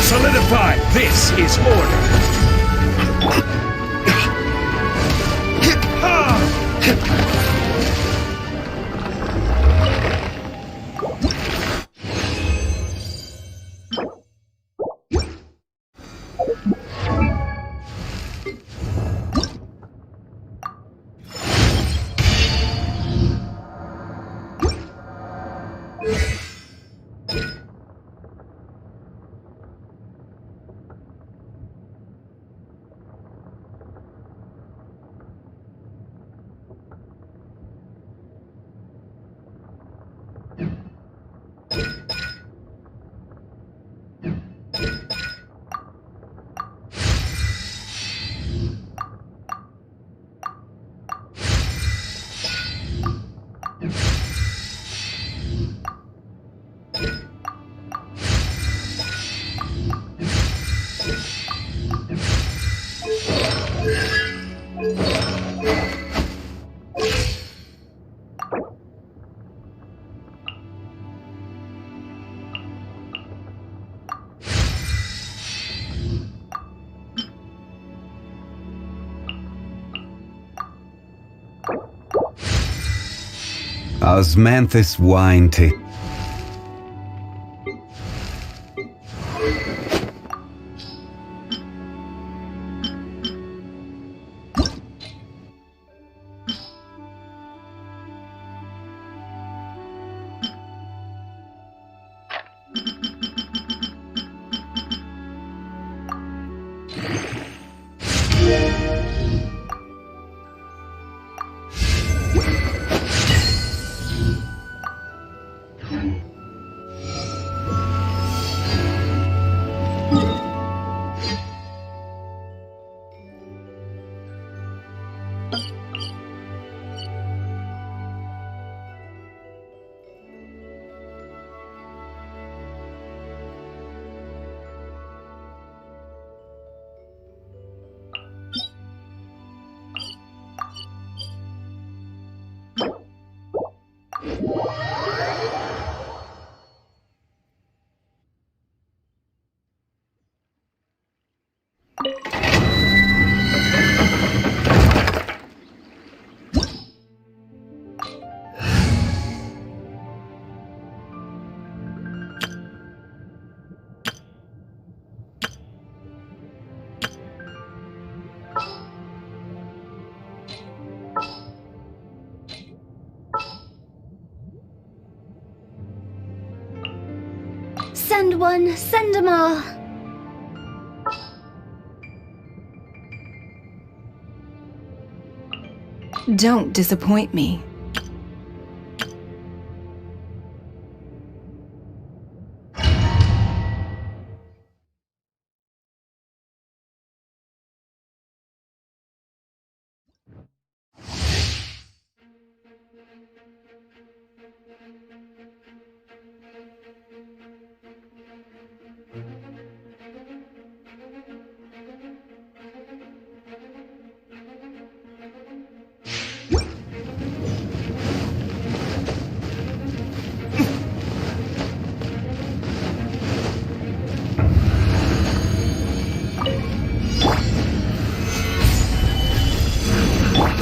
Solidify! This is order! Osmanthus wine to... Send one, send them all. Don't disappoint me.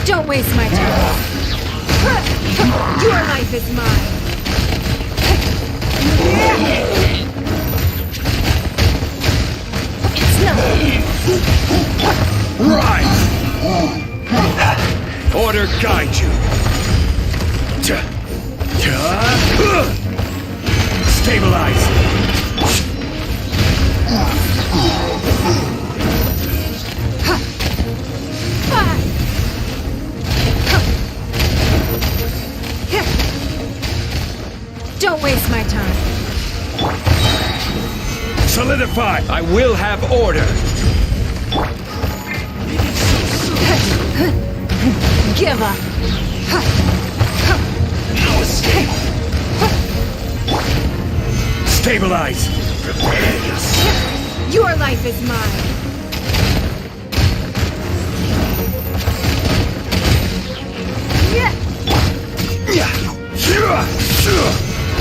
Don't waste my time. Your life is mine. It's nothing. Rise! Order guide you. Stabilize. Don't waste my time. Solidify. I will have order. Give up. No escape. Stabilize. Prepare yourself. Your life is mine.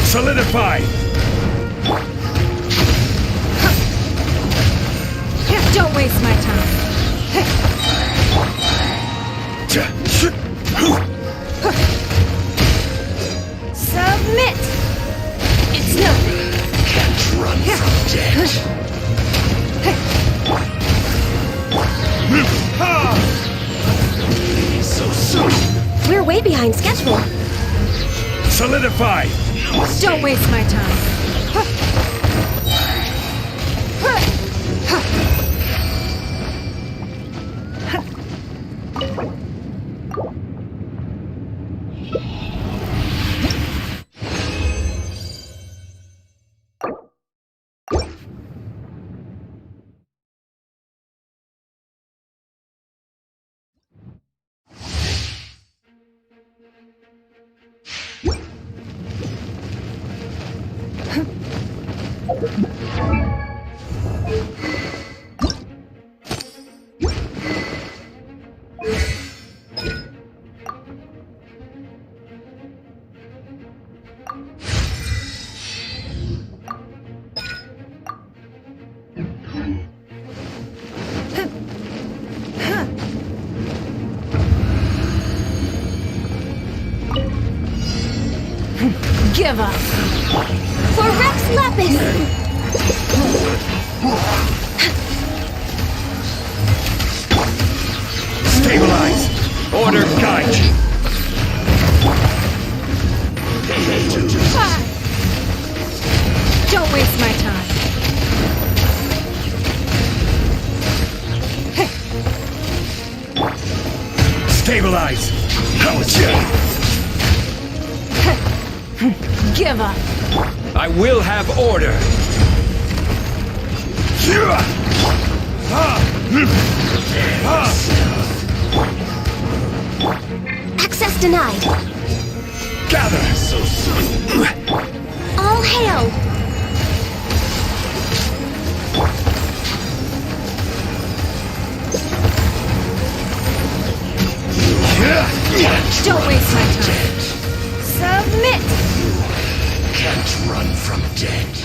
Solidify. Don't waste my time. Submit. It's nothing. Can't run from death. So soon. We're way behind schedule. Solidify. Don't waste my time. Give up. For Rex Lapis! Stabilize. Order guide you. Don't waste my time. Stabilize. How is it? Give up. I will have order. Access denied. Gather. All hail. Don't waste my time. Submit. Can't run from death.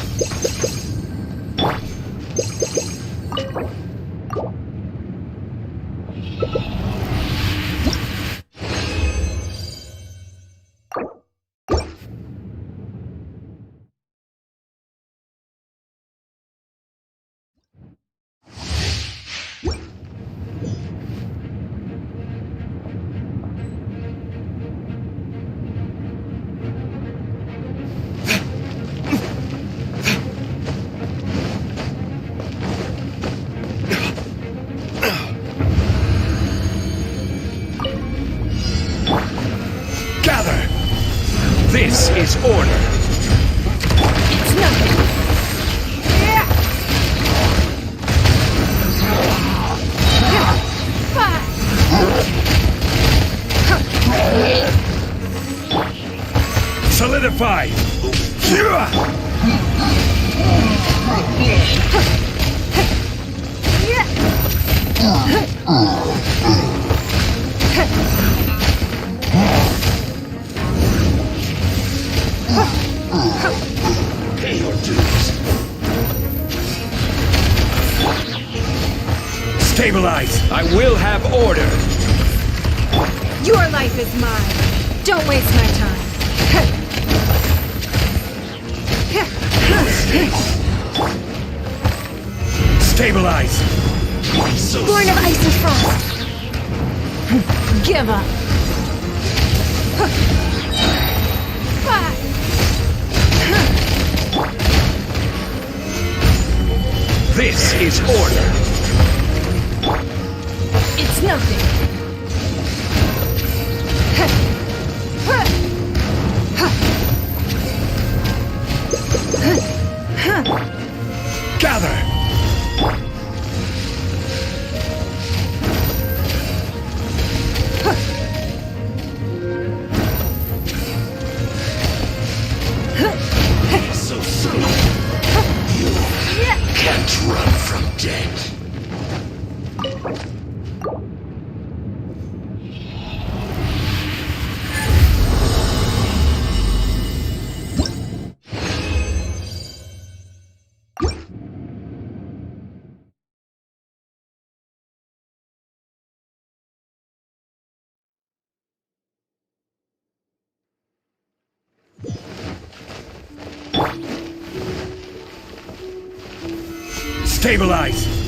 is order. It's nothing. Solidify. Pay your dues. Stabilize. I will have order. Your life is mine. Don't waste my time. Stabilize. Born of ice and frost. Give up. This is order. It's nothing. Gather. So soon. You can't run from death. Stabilize!